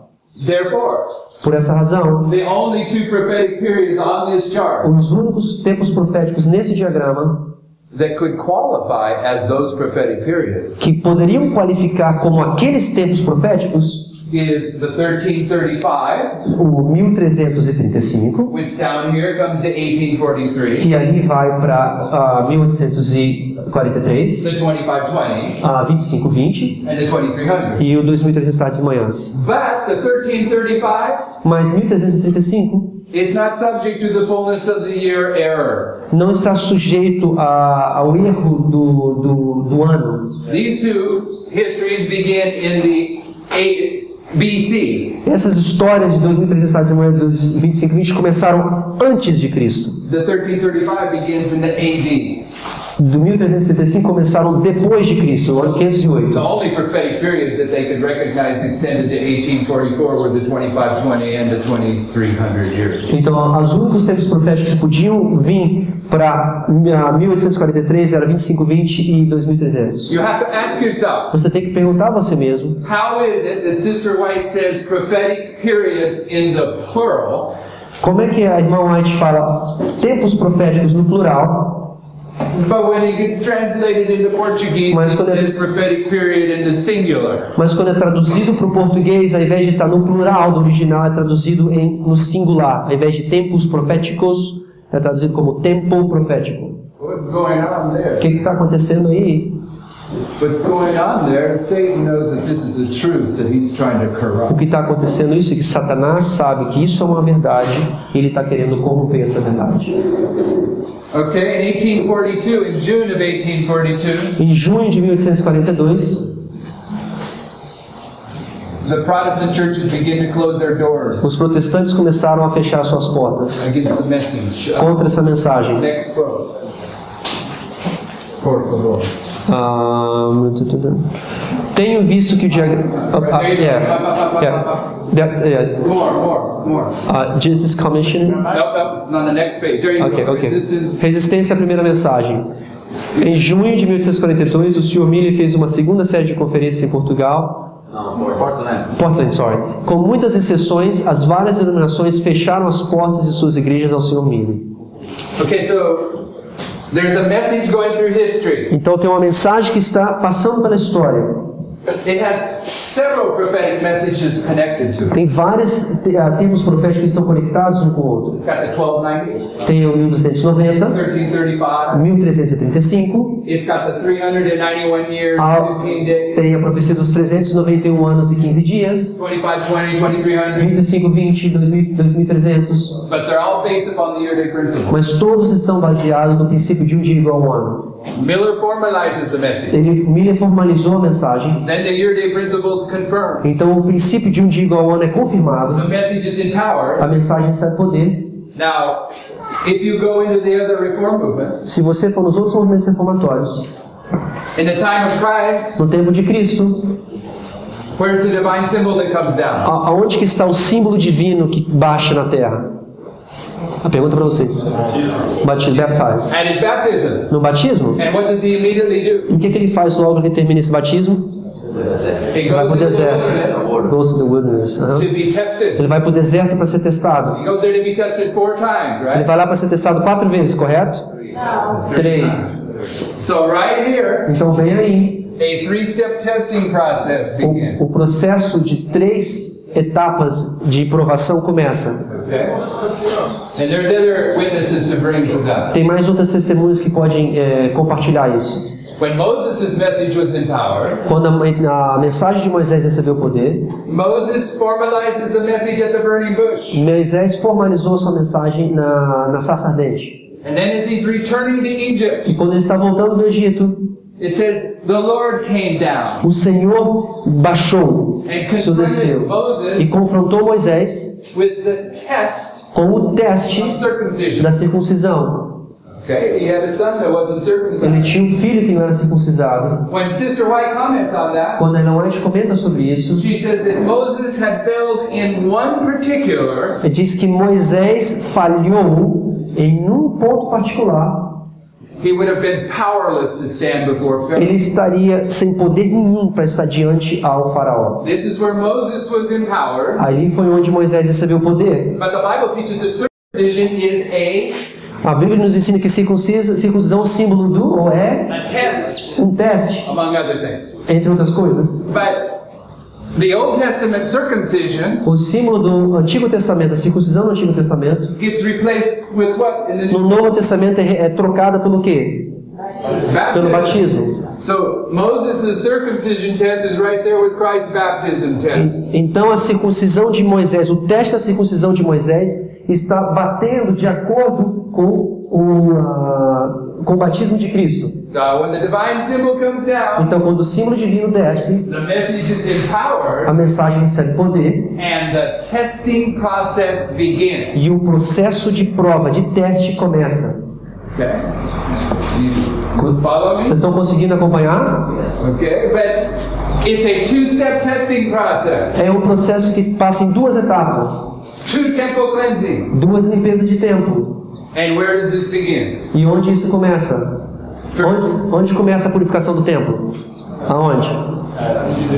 Therefore, Por essa razão, the only two prophetic periods on this chart os únicos tempos proféticos nesse diagrama that could qualify as those prophetic periods que poderiam qualificar como aqueles tempos proféticos is the 1335, o 1335, which down here comes to 1843, que ali vai para 1843, the 2520, a 2520 and the 2300. e o 2300 tardes e manhãs. But the 1335 Mas 1335 is not subject to the fullness of the year error. não está sujeito ao erro do ano. These two histories begin in the BC. Essas histórias de 2300 tardes e manhãs e 2520 começaram antes de Cristo. The 1335 begins in the AD. Do 1335 começaram depois de Cristo, o ano 508. The only prophetic periods that they could recognize extended to 1844 were the 2520 and the 2300 years. Então, os únicos tempos proféticos que podiam vir para 1843 era 2520 e 2300. You have to ask yourself, Você tem que perguntar a você mesmo, how is it that Sister White says prophetic periods in the plural, como é que a irmã White fala tempos proféticos no plural, but when it gets translated into Portuguese, Mas it quando é- says prophetic period in the singular? mas quando é traduzido para o português, ao invés de estar no plural do original, é traduzido no singular. Ao invés de tempos proféticos, é traduzido como tempo profético. What's going on O there? que está acontecendo aí? What's going on there? Satan knows that this is a truth that he's trying to O corrupt. que está acontecendo isso é que Satanás sabe que isso é uma verdade e ele está querendo corromper essa verdade. Okay, in 1842, in June of 1842, Em junho de 1842, the Protestant churches begin to close their doors os protestantes começaram a fechar suas portas against the message. contra essa mensagem. Next quote. Por favor. Tenho visto que o More. Jesus Commission. No, it's on the next page. There you Ok, go. ok. Resistance. Resistência à primeira mensagem. Em junho de 1842, o Sr. Miller fez uma segunda série de conferências em Portugal. Portland, sorry. Com muitas exceções, as várias denominações fecharam as portas de suas igrejas ao Sr. Miller. Okay, so there's a message going through history. Então tem uma mensagem que está passando pela história. It has several prophetic messages connected to it. Tem vários termos proféticos que estão conectados um com o outro. It's got the 1290, Tem o 1290, 1335. 1335, It's got the 391 years, Ah. 15 days, tem a profecia dos 391 anos e 15 dias, 2520, 2300. 2520, 2300, But they're all based upon the year-day principle. mas todos estão baseados no princípio de um dia igual a um ano. Miller formalizes the message. Miller formalizou a mensagem, Then the year-day principle is confirmed. então o princípio de um dia igual a um ano é confirmado, The message is in power. a mensagem recebe poder. Now, if you go into the other reform movements, Se você for nos outros movimentos reformatórios, in the time of Christ, no tempo de Cristo, where's the divine symbol that comes down? aonde que está o símbolo divino que baixa na terra? A pergunta para vocês. Batismo, baptize. At his baptism. No batismo? And what does he immediately do? E o que ele faz logo que termina esse batismo? He Vai para o goes into the deserto. wilderness Goes to the wilderness. to be tested. Ele vai para o deserto para ser testado. He goes there to be tested 4 times, Ele right? vai lá para ser testado 4 vezes, correto? 3. So right here, Então vem aí. a 3-step testing process begins. O processo de 3 etapas de provação começa. Okay? And there's other witnesses to bring to that. Tem mais outras testemunhas que podem compartilhar isso. When Moses' message was in power, Quando a mensagem de Moisés recebeu poder, Moses formalizes the message at the burning bush. Moisés formalizou sua mensagem na sarça ardente. And then as he's returning to E Egypt, quando ele está voltando do Egito, it says the Lord came down o Senhor baixou, and o Senhor desceu confronted Moses e confrontou Moisés with the test com o teste of circumcision. da circuncisão. Okay, he had a son that wasn't Ele circumcised. tinha um filho que não era circuncisado. When Sister White comments on that, Quando a Ellen White comenta sobre isso, she says that Moses had failed in one particular, ele diz que Moisés falhou em um ponto particular. he would have been powerless to stand before Pharaoh. Ele estaria sem poder nenhum para estar diante ao faraó. This is where Moses was in power, Ali foi onde Moisés recebeu poder. but the Bible teaches that circumcision is A Bíblia nos ensina que circuncisão é um símbolo do, ou é a test, um teste, among other things. entre outras coisas. But The Old Testament circumcision O símbolo do Antigo Testamento, a circuncisão do Antigo Testamento, gets replaced with what in the no New Novo Testamento é trocada pelo quê? Pelo batismo. So Moses' circumcision test is right there with Christ's baptism test. Então a circuncisão de Moisés, o teste da circuncisão de Moisés está batendo de acordo com o batismo de Cristo. When the divine symbol comes down, Então quando o símbolo divino desce, the message is empowered a mensagem recebe poder and the testing process begins. e o processo de prova, de teste começa. Okay? You follow me? Vocês estão conseguindo acompanhar? Okay, but it's a two-step testing process. É um processo que passa em duas etapas, Two temple cleansing. duas limpezas de templo. And where does this begin? E onde isso começa? Onde começa a purificação do templo? Aonde?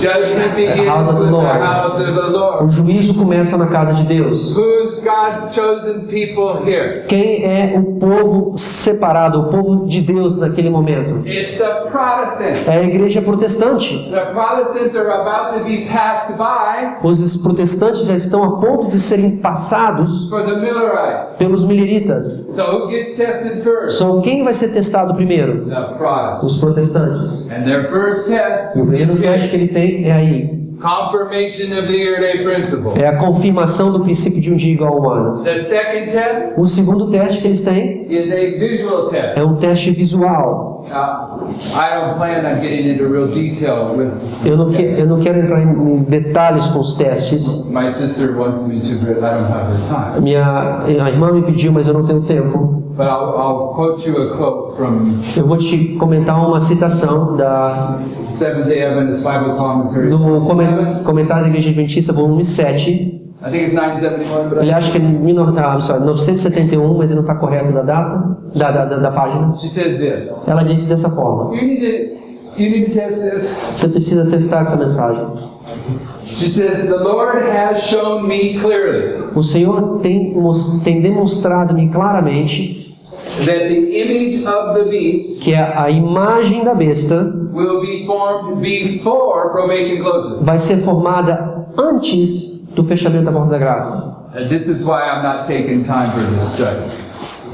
Judgment begins house of the with the Lord. house of the Lord. O juízo começa na casa de Deus. Who's God's chosen people here? Quem é o povo separado, o povo de Deus naquele momento? It's the Protestants. É a igreja protestante. The Protestants are about to be passed by Os protestantes já estão a ponto de serem passados for the Millerites. pelos mileritas. So who gets tested first? Só quem vai ser testado primeiro? The Protestants. Os protestantes. And their first test E o primeiro is teste que ele tem é aí. confirmation of the year-day principle. É a confirmação do princípio de um dia igual ao ano. The second test O segundo teste que eles têm is a visual test. é um teste visual. Now, I don't plan on getting into real detail with. Eu não quero entrar em detalhes com os testes. My sister wants me to, but I don't have the time. A irmã me pediu, mas eu não tenho tempo. But I'll quote you a quote from Eu vou te comentar uma citação Seventh-day Adventist Bible Commentary. do comentário da Igreja Adventista, volume 7. I think it's 971, but Ele acha que é 971, mas ele não está correto da data, da página. she says this. Ela disse dessa forma: You need to test this. você precisa testar essa mensagem. She says, the Lord has shown me clearly O Senhor tem demonstrado-me claramente that the image of the beast que a imagem da besta will be formed before probation closes. vai ser formada antes do fechamento da porta da graça. And this is why I'm not taking time for this study.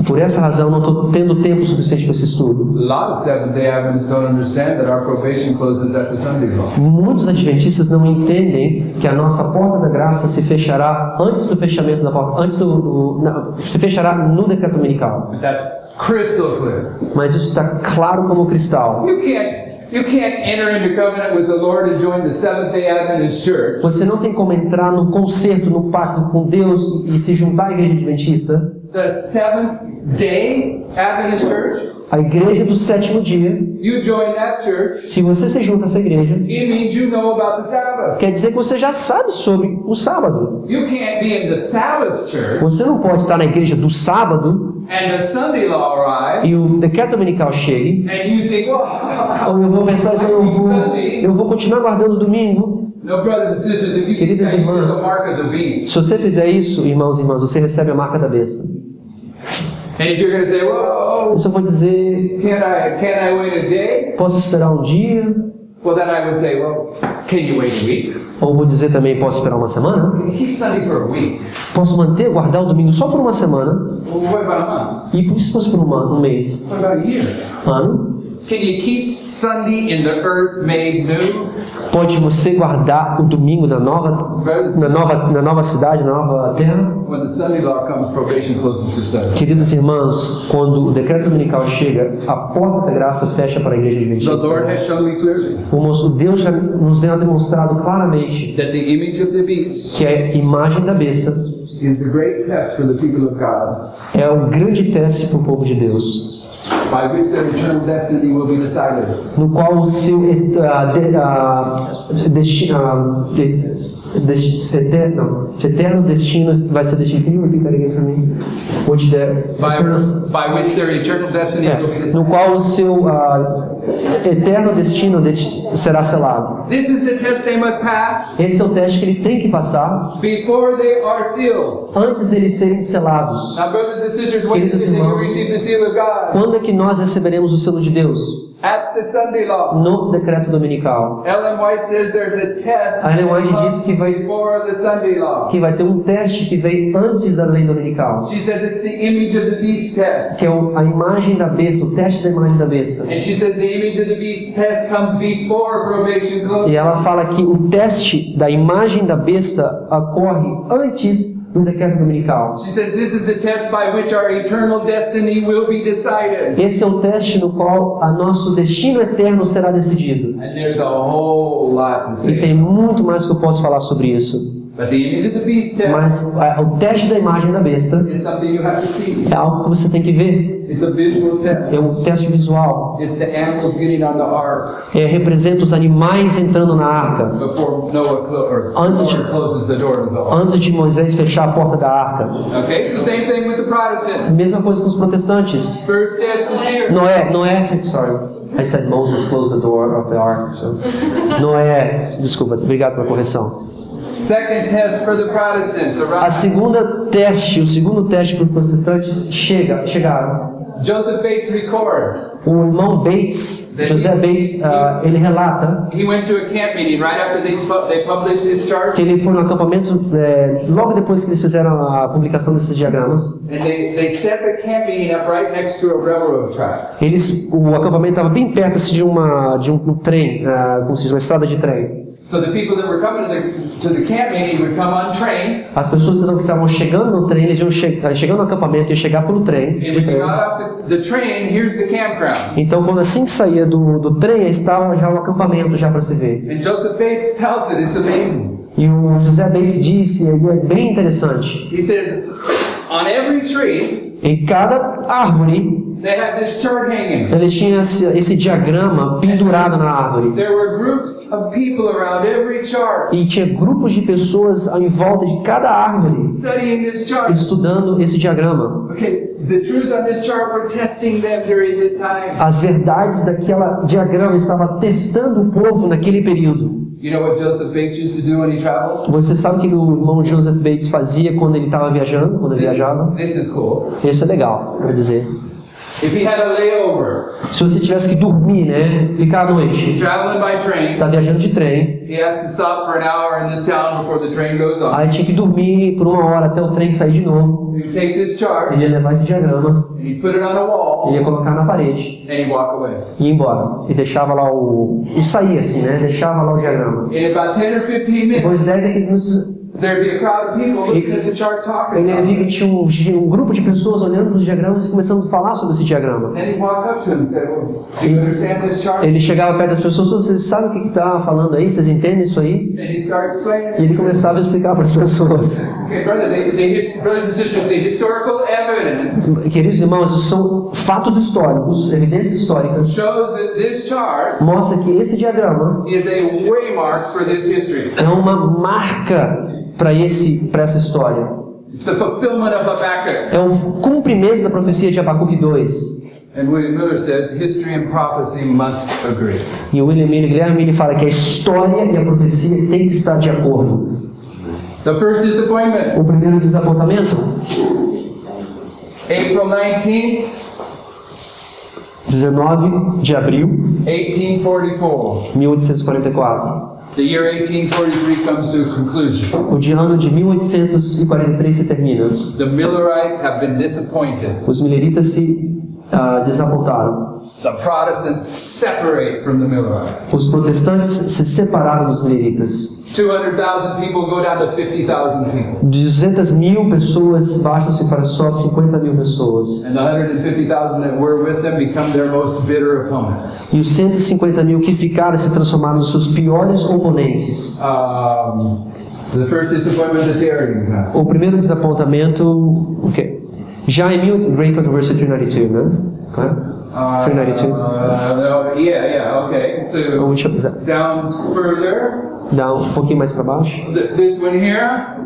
Por essa razão, não estou tendo tempo suficiente para esse estudo. A lot of Seventh-day Adventists don't understand that our probation closes at the Sunday law. Muitos adventistas não entendem que a nossa porta da graça se fechará antes do fechamento da porta, se fechará no decreto dominical. But that's crystal clear. Mas isso está claro como cristal. You can't enter into covenant with the Lord and join the Seventh-day Adventist Church Você não tem como entrar no concerto, no pacto com Deus e se juntar à igreja adventista. the Seventh-day Adventist Church. A igreja do sétimo dia. You join that church, Se você se junta a essa igreja, it means you know about the Sabbath. quer dizer que você já sabe sobre o sábado. You can't be in the Sabbath church Você não pode estar na igreja do sábado and the Sunday law arrive e o decreto dominical chegue. and you think, well, Ou eu vou pensar que eu vou continuar guardando o domingo. no, brothers and sisters, if you do Queridas that, you get irmãs, the mark of the beast. se você fizer isso, irmãos e irmãs, você recebe a marca da besta. And if you're going to say, well, Eu só vou dizer, can't I wait a day? posso esperar um dia? Well, then I would say, well, can you wait a week? Ou vou dizer também, posso esperar uma semana? Can you keep Sunday for a week? Posso guardar o domingo só por uma semana? Well, what about a month? E se fosse por um mês? What about a year? Ano? Can you keep Sunday in the earth made new? Pode você guardar o domingo na nova cidade, na nova terra? When the Sunday law comes, probation closes to Sunday. Queridos irmãos, quando o decreto dominical chega, a porta da graça fecha para a igreja The Lord adventista. has shown me clearly O Deus já nos tem demonstrado claramente that the image of the beast que a imagem da besta is the great test for the people of God, é o grande teste para o povo de Deus, by which their eternal destiny will be decided. no qual o seu eterno destino vai ser decidido. Can you repeat that again for me? By which their eternal destiny will be No decided. qual o seu eterno destino será selado. This is the test they must pass Esse é o teste que ele tem que passar before they are sealed. antes de eles serem selados. Now, brothers and sisters, when is it that you receive the seal of God? Quando é que nós receberemos o selo de Deus? At the Sunday law. No decreto dominical. Ellen White says there's a test A Ellen White diz que before the Sunday law. vai ter um teste que vem antes da lei dominical, She says it's the image of the beast test. que é a imagem da besta, o teste da imagem da besta. And she says the image of the beast test comes before probation closes. E ela fala que o teste da imagem da besta ocorre antes do decreto dominical. She says this is the test by which our eternal destiny will be decided. Esse é o teste no qual o nosso destino eterno será decidido. And there's a whole lot to E say. tem muito mais que eu posso falar sobre isso. But the image of the beast test Mas o teste da imagem da besta is something you have to see. é algo que você tem que ver. It's a visual test. É um teste visual. It's the animals getting on the ark Representa os animais entrando na arca. before Noah Antes de- closes the door of the ark. Antes de Moisés fechar a porta da arca. Okay, it's the same thing with the Protestants. Mesma coisa com os protestantes. First test is here. Noé, sorry. I said Moses closed the door of the ark. So. Noé, desculpa, obrigado pela correção. Second test for the Protestants. O segundo teste para os protestantes chegaram. Joseph Bates records. O irmão Bates, José Bates, ele relata He went to a camp meeting right after they published his chart, que ele foi no acampamento logo depois que eles fizeram a publicação desses diagramas. and they set the camp meeting up right next to a railroad track. O acampamento estava bem perto assim, de um trem, como se diz, uma estrada de trem. So the people that were coming to the camp meeting would come on train, As pessoas então, que estavam chegando no trem, eles iam chegando no acampamento, iam chegar pelo trem. and when you got off the train, here's the campground. Então, quando assim que saía do trem, aí estava já o acampamento já para se ver. And Joseph Bates tells it, it's amazing. E o José Bates disse, e é bem interessante, He says, on every tree, em cada árvore they had this chart hanging. ele tinha esse diagrama pendurado na árvore. There were groups of people around every chart E tinha grupos de pessoas em volta de cada árvore studying this chart. estudando esse diagrama. Okay, the truths on this chart were testing them during this time. As verdades daquela diagrama estavam testando o povo naquele período. You know what Joseph Bates used to do when he traveled? Você sabe o que o irmão Joseph Bates fazia quando ele estava viajando, quando ele viajava? This is cool. Isso é legal, quero dizer. If he had a layover, Se você tivesse que dormir, né, ficar à noite, traveling by train, tá viajando de trem, he has to stop for an hour in this town before the train goes on. aí tinha que dormir por 1 hora até o trem sair de novo. He'd take this chart, Ele ia levar esse diagrama, and he'd put it on a ele wall, ia colocar na parede and he'd walk away. e ia embora. E deixava lá e saía assim, né, deixava lá o diagrama. In about 10 or 15 minutes, Depois de 10 a 15 minutos, there'd be a crowd of people looking at the chart talking ele about via it. que tinha um grupo de pessoas olhando para os diagramas e começando a falar sobre esse diagrama. Then he'd walk up to him and say, well, do you understand this chart? Ele chegava perto das pessoas, vocês sabem o que está falando aí? Vocês entendem isso aí? And he'd start explaining. E ele começava a explicar para as pessoas. Okay, brother, brothers and sisters, the historical evidence Queridos irmãos, isso são fatos históricos, evidências históricas, shows that this chart mostra que esse diagrama is a waymark for this history. é uma marca para essa história. It's the fulfillment of Habakkuk. É um cumprimento da profecia de Abacuque 2. And William Miller says history and prophecy must agree. E o Guilherme ele fala que a história e a profecia têm que estar de acordo. The first disappointment, O primeiro desapontamento, April 19th, 19 de abril 1844. 1844. The year 1843 comes to a conclusion. O ano de 1843 se termina. The Millerites have been disappointed. Os mileritas se desapontaram. The Protestants separate from the Millerites. Os protestantes se separaram dos mileritas. 200,000 people go down to 50,000 people. 200.000 pessoas baixam-se para só 50.000 pessoas. And the 150,000 that were with them become their most bitter opponents. E os 150.000 que ficaram se transformaram nos seus piores oponentes. The first disappointment that Arians had. O primeiro desapontamento, já em Great Controversy 392, né? 392. No, yeah, okay. So Deixa eu down further, dar um pouquinho mais para baixo. this one here.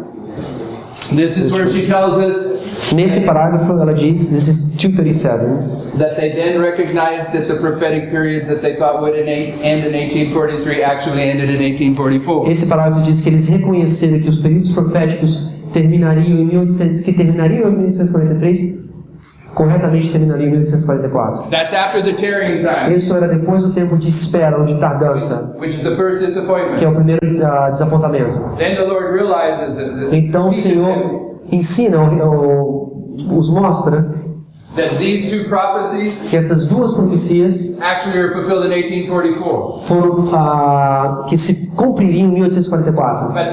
This is where she tells us Nesse parágrafo ela diz, this is 237, that they then recognized that the prophetic periods that they thought would end in 1843 actually ended in 1844. esse parágrafo diz que eles reconheceram que os períodos proféticos terminariam em 1843 corretamente terminaria em 1844. That's after the tarrying time, Isso era depois do tempo de espera ou de tardança, which is the first que é disappointment. o primeiro desapontamento. Then the Lord realizes that Então o Senhor ensina, os mostra that these two prophecies que essas duas profecias actually are fulfilled in 1844. foram que se cumpririam em 1844. But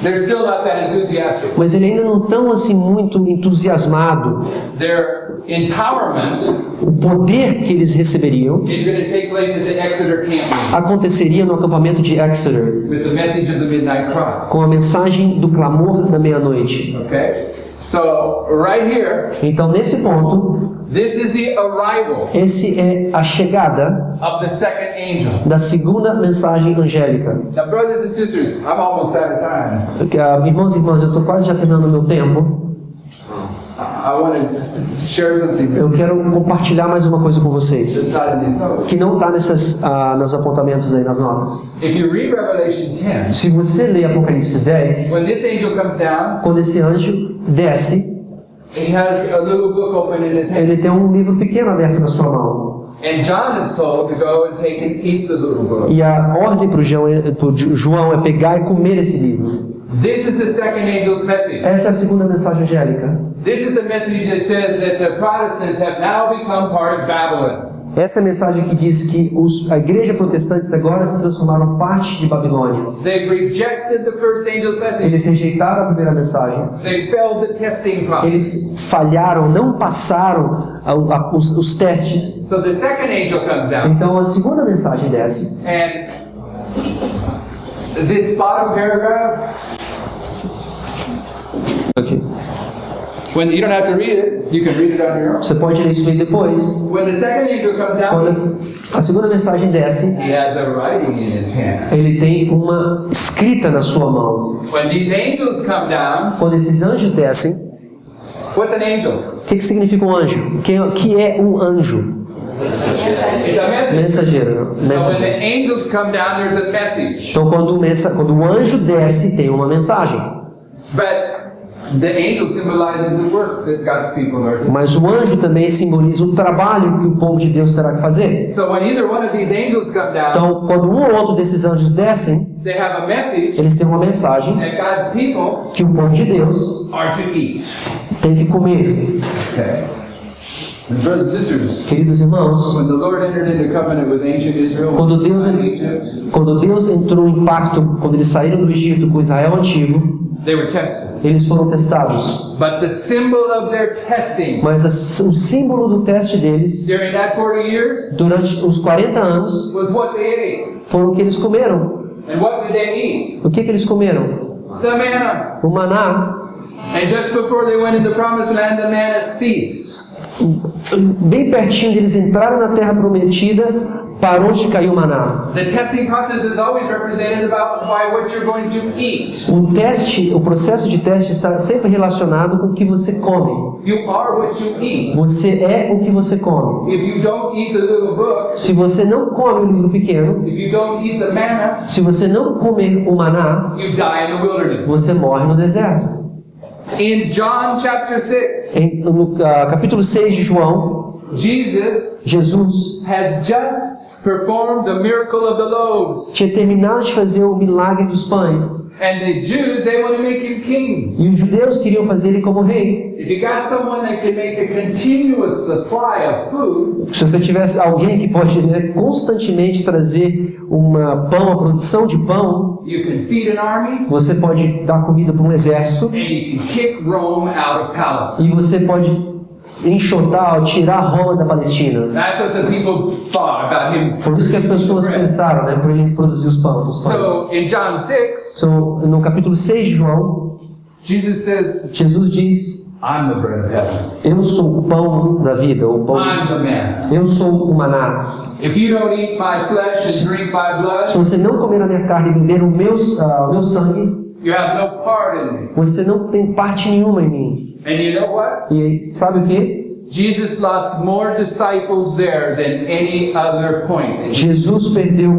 they're still not that enthusiastic. Mas ele ainda não tão assim muito entusiasmado. Their empowerment O poder que eles receberiam is going to take place at the Exeter camp aconteceria no acampamento de Exeter, with the message of the midnight cry. com a mensagem do clamor da meia-noite. Okay? So, right here, Então, nesse ponto, this is the arrival esse é a chegada of the second angel. da segunda mensagem angélica. Now, brothers and sisters, I'm almost out of time. Irmãos e irmãs, eu estou quase já terminando o meu tempo. I want to share something Eu quero compartilhar mais uma coisa com vocês, that's not in these notes. que não está nos apontamentos aí, nas notas. If you read Revelation 10, Se você ler Apocalipse 10, when this angel comes down, quando esse anjo desce, he has a little book open in his hand. ele tem um livro pequeno aberto na sua mão. And John is told to go and take and eat the little book. E a ordem para o João é pegar e comer esse livro. This is the second angel's message. Essa é a segunda mensagem angélica. This is the message that says that the Protestants have now become part of Babylon. Essa é a mensagem que diz que a igreja protestante agora se transformaram parte de Babilônia. They've rejected the first angel's message. Eles rejeitaram a primeira mensagem. They failed the testing process. Eles falharam, não passaram os testes. So the second angel comes down, Então a segunda mensagem desce. and this bottom paragraph, Okay. when you don't have to read it, you can read it on your own. Você pode ler isso aí depois. When the second angel comes Quando down, a segunda mensagem desce, he has a writing in his hand. ele tem uma escrita na sua mão. When these angels come down, Quando esses anjos descem, what's an angel? o que significa um anjo? O que é um anjo? It's a message. Mensageiro. So when the Mensageiro. angels come down, there's a message. Então quando o anjo desce, tem uma mensagem. But the angel symbolizes the work that God's people are doing. Mas o anjo também simboliza o trabalho que o povo de Deus terá que fazer. So when either one of these angels come down, Então, quando um ou outro desses anjos descem, they have a message eles têm uma mensagem that God's people que o povo de Deus are to eat. tem que comer. Okay. And brothers and sisters, Queridos irmãos, when the Lord entered into covenant with ancient Israel, quando Deus entrou em pacto, quando eles saíram do Egito com Israel antigo, they were tested. eles foram testados. But the symbol of their testing Mas o símbolo do teste deles, during that 40 years durante os 40 anos, was what they ate. foram o que eles comeram. And what did they eat? O que eles comeram? The manna. O maná. And just before they went into the promised land, the manna ceased. Bem pertinho deles entrarem na terra prometida, parou de cair o maná. The testing process is always represented by what you're going to eat. O processo de teste está sempre relacionado com o que você come. You are what you eat. Você é o que você come. If you don't eat the little book, Se você não come o livro pequeno, if you don't eat the manna, se você não comer o maná, you die in the wilderness. você morre no deserto. In John chapter 6, No capítulo 6 de João, Jesus has just performed the miracle of the loaves. tinha terminado de fazer o milagre dos pães. And the Jews, they want to make him king. E os judeus queriam fazer ele como rei. If you got someone that can make a continuous supply of food, Se você tivesse alguém que pode constantemente trazer uma produção de pão, you can feed an army, você pode dar comida para um exército and you can kick Rome out of Palestine. e você pode enxotar, tirar Roma da Palestina. That's what the people thought about him. Foi isso que as pessoas pensaram, né, para ele produzir os pães. So in John 6, No capítulo 6 de João, Jesus says, Jesus diz: I'm the bread of heaven. Eu sou o pão da vida, o pão. I'm the man. Eu sou o maná. If you don't eat my flesh and drink my Se blood, você não comer a minha carne e beber o meu sangue, you have no part in me. você não tem parte nenhuma em mim. And you know what? E sabe o que? Jesus lost more disciples there than any other point. Jesus perdeu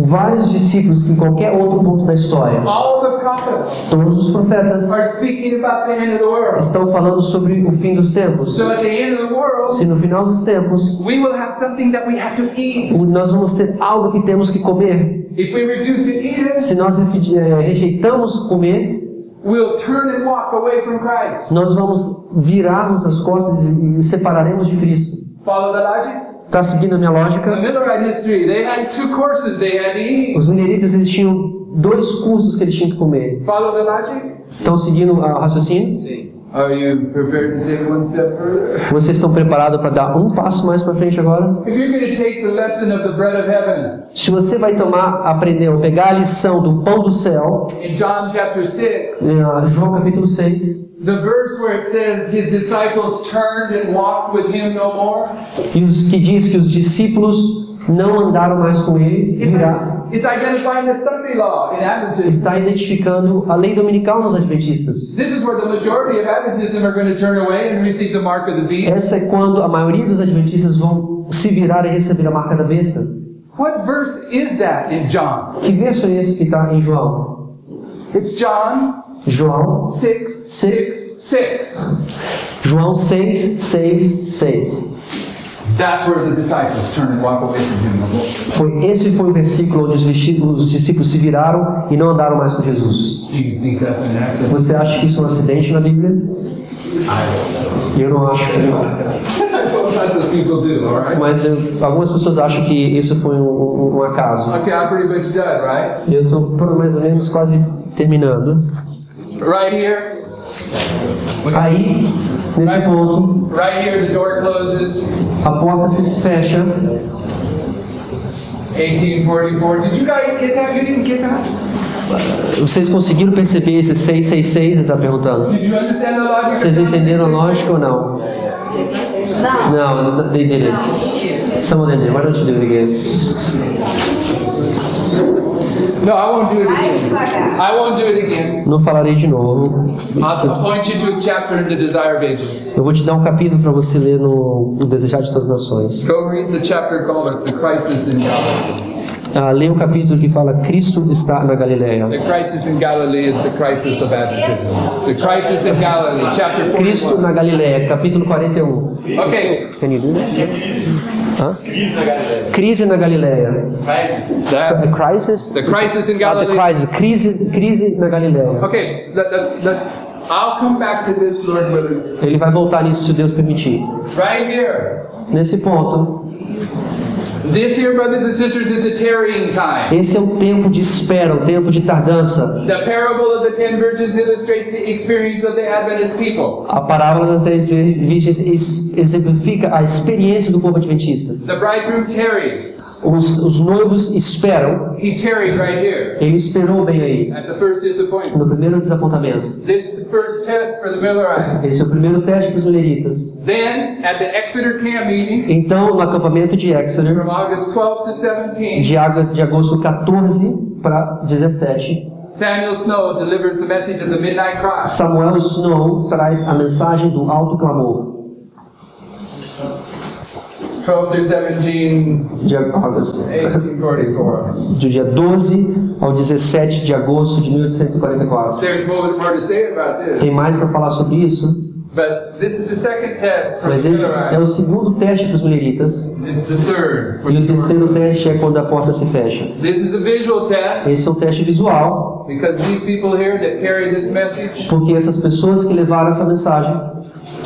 vários discípulos que em qualquer outro ponto da história, all the prophets todos os profetas are speaking about the end of the world. estão falando sobre o fim dos tempos. So at the end of the world, Se no final dos tempos we will have something that we have to eat. nós vamos ter algo que temos que comer, If we refuse to eat it, se nós rejeitamos comer, we'll turn and walk away from Christ. nós vamos virarmos as costas e separaremos de Cristo. Follow the logic? Está seguindo a minha The lógica? Millerite history, they had 2 courses they had to eat. Os mileritas, eles tinham 2 cursos que eles tinham que comer. Follow the logic? Estão seguindo o raciocínio? Are you prepared to take one step further? Vocês estão preparados para dar um passo mais para frente agora? If you're going to take the lesson of the bread of heaven Se você vai aprender ou pegar a lição do pão do céu, in John chapter 6, em João capítulo 6, the verse where it says his disciples turned and walked with him no more, que diz que os discípulos não andaram mais com ele, it's identifying the Sunday law in Adventism. está identificando a lei dominical nos adventistas. This is where the majority of Adventism are going to turn away and receive the mark of the beast. Essa é quando a maioria dos adventistas vão se virar e receber a marca da besta. What verse is that in John? Que verso é esse que está em João? It's John João 6, 6, 6. João 6, 6, 6. That's where the disciples turn and walk away from him no more. Esse foi o versículo onde os discípulos se viraram e não andaram mais com Jesus. Do you think that's an accident? Você acha que isso é um acidente na Bíblia? Eu não acho que não. That's what people do, all right? Mas algumas pessoas acham que isso foi um acaso. Okay, I'm pretty much done, right? Eu estou mais ou menos quase terminando. Right here. Aí, nesse ponto, Right here, the door closes. a porta se fecha. 1844. Did you guys get that? You didn't get that? Vocês conseguiram perceber esse 666? Ele está perguntando. Did you understand the logic? Vocês entenderam a lógica ou não? No, they didn't. Some of them did. Why don't you do it again? No, I won't do it again. I won't do it again. Não falarei de novo. I'll point you to a chapter in the Desire of Ages. Eu vou te dar um capítulo para você ler no Desejar de Todas as Nações. Go read the chapter called The Crisis in Galilee. Leia o capítulo que fala Cristo está na Galileia. The crisis in Galilee is the crisis of Adventism. The crisis in Galilee, chapter 41. Cristo na Galileia, capítulo 41. Okay. Can you do that? Hã? Crise na Galileia. That, Crisis? the crisis in The Galilee. crisis. Crise na Galileia. Okay, I'll come back to this, Lord willing. Ele vai voltar nisso se Deus permitir. Right here. Nesse ponto, This here, brothers and sisters, is the tarrying time. esse é o tempo de espera, o tempo de tardança. The parable of the 10 virgins illustrates the experience of the Adventist people. A parábola das 10 virgens exemplifica a experiência do povo adventista. The bridegroom tarries. Os noivos esperam. He tarried right here Ele esperou bem aí, at the first disappointment. no primeiro desapontamento. This is the first test for the Millerites. Esse é o primeiro teste dos mileritas. Then, at the Exeter camp meeting, Então, no acampamento de Exeter, from August 12 to 17, de agosto 14 para 17, Samuel Snow delivers the message of the midnight cry. Samuel Snow traz a mensagem do alto clamor. 12 through 17, De agosto, 1844. do dia 12 ao 17 de agosto de 1844. There's more to say about this. Tem mais para falar sobre isso, But this is the second test for mas the esse é o Millerites. segundo teste para os mileritas. This is the third. for E o the terceiro teste é quando a porta se fecha. This is a visual test Esse é um teste visual, because these people here that carry this message, porque essas pessoas que levaram essa mensagem,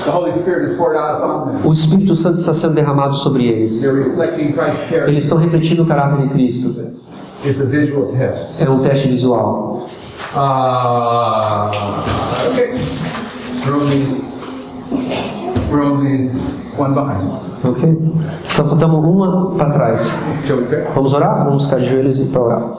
the Holy Spirit is poured out upon them. o Espírito Santo está sendo derramado sobre eles. They're reflecting Christ's character. Eles estão refletindo o caráter de Cristo. It's a visual test. É um teste visual. Okay. Romans one behind. Ok? Só faltamos uma para trás. Shall we pray? Vamos orar? Vamos ficar de joelhos e para orar.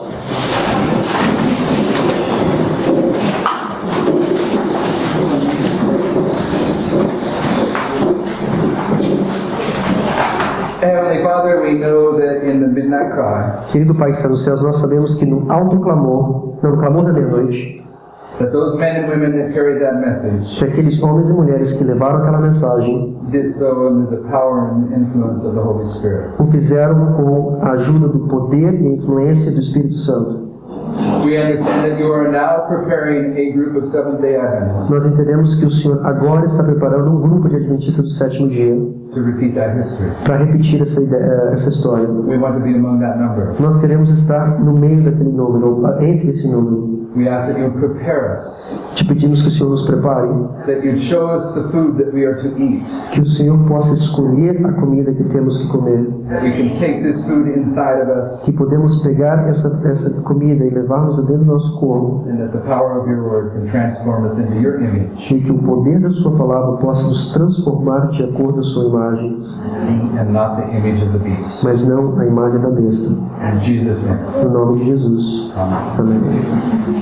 Heavenly Father, we know that in the midnight cry, Querido Pai que está nos céus, nós sabemos que no alto clamor, no clamor da meia-noite, that those men and women that carried that message que aqueles homens e mulheres que levaram aquela mensagem did so under the power and influence of the Holy Spirit. o fizeram com a ajuda do poder e influência do Espírito Santo. We understand that you are now preparing a group of Seventh-day Adventists Nós entendemos que o Senhor agora está preparando um grupo de adventistas do sétimo dia to repeat that history. para repetir essa história. We want to be among that number. Nós queremos estar no meio daquele número, entre esse número. We ask that you prepare us, Te pedimos que o Senhor nos prepare, that you show us the food that we are to eat, que o Senhor possa escolher a comida que temos que comer, that we can take this food inside of us, que podemos pegar essa comida e levarmos dentro do nosso corpo, and that the power of your word can transform us into your image, e que o poder da sua palavra possa nos transformar de acordo com a sua imagem, and not the image of the beast. mas não a imagem da besta. In Jesus' name. No nome de Jesus. Amen. Amém.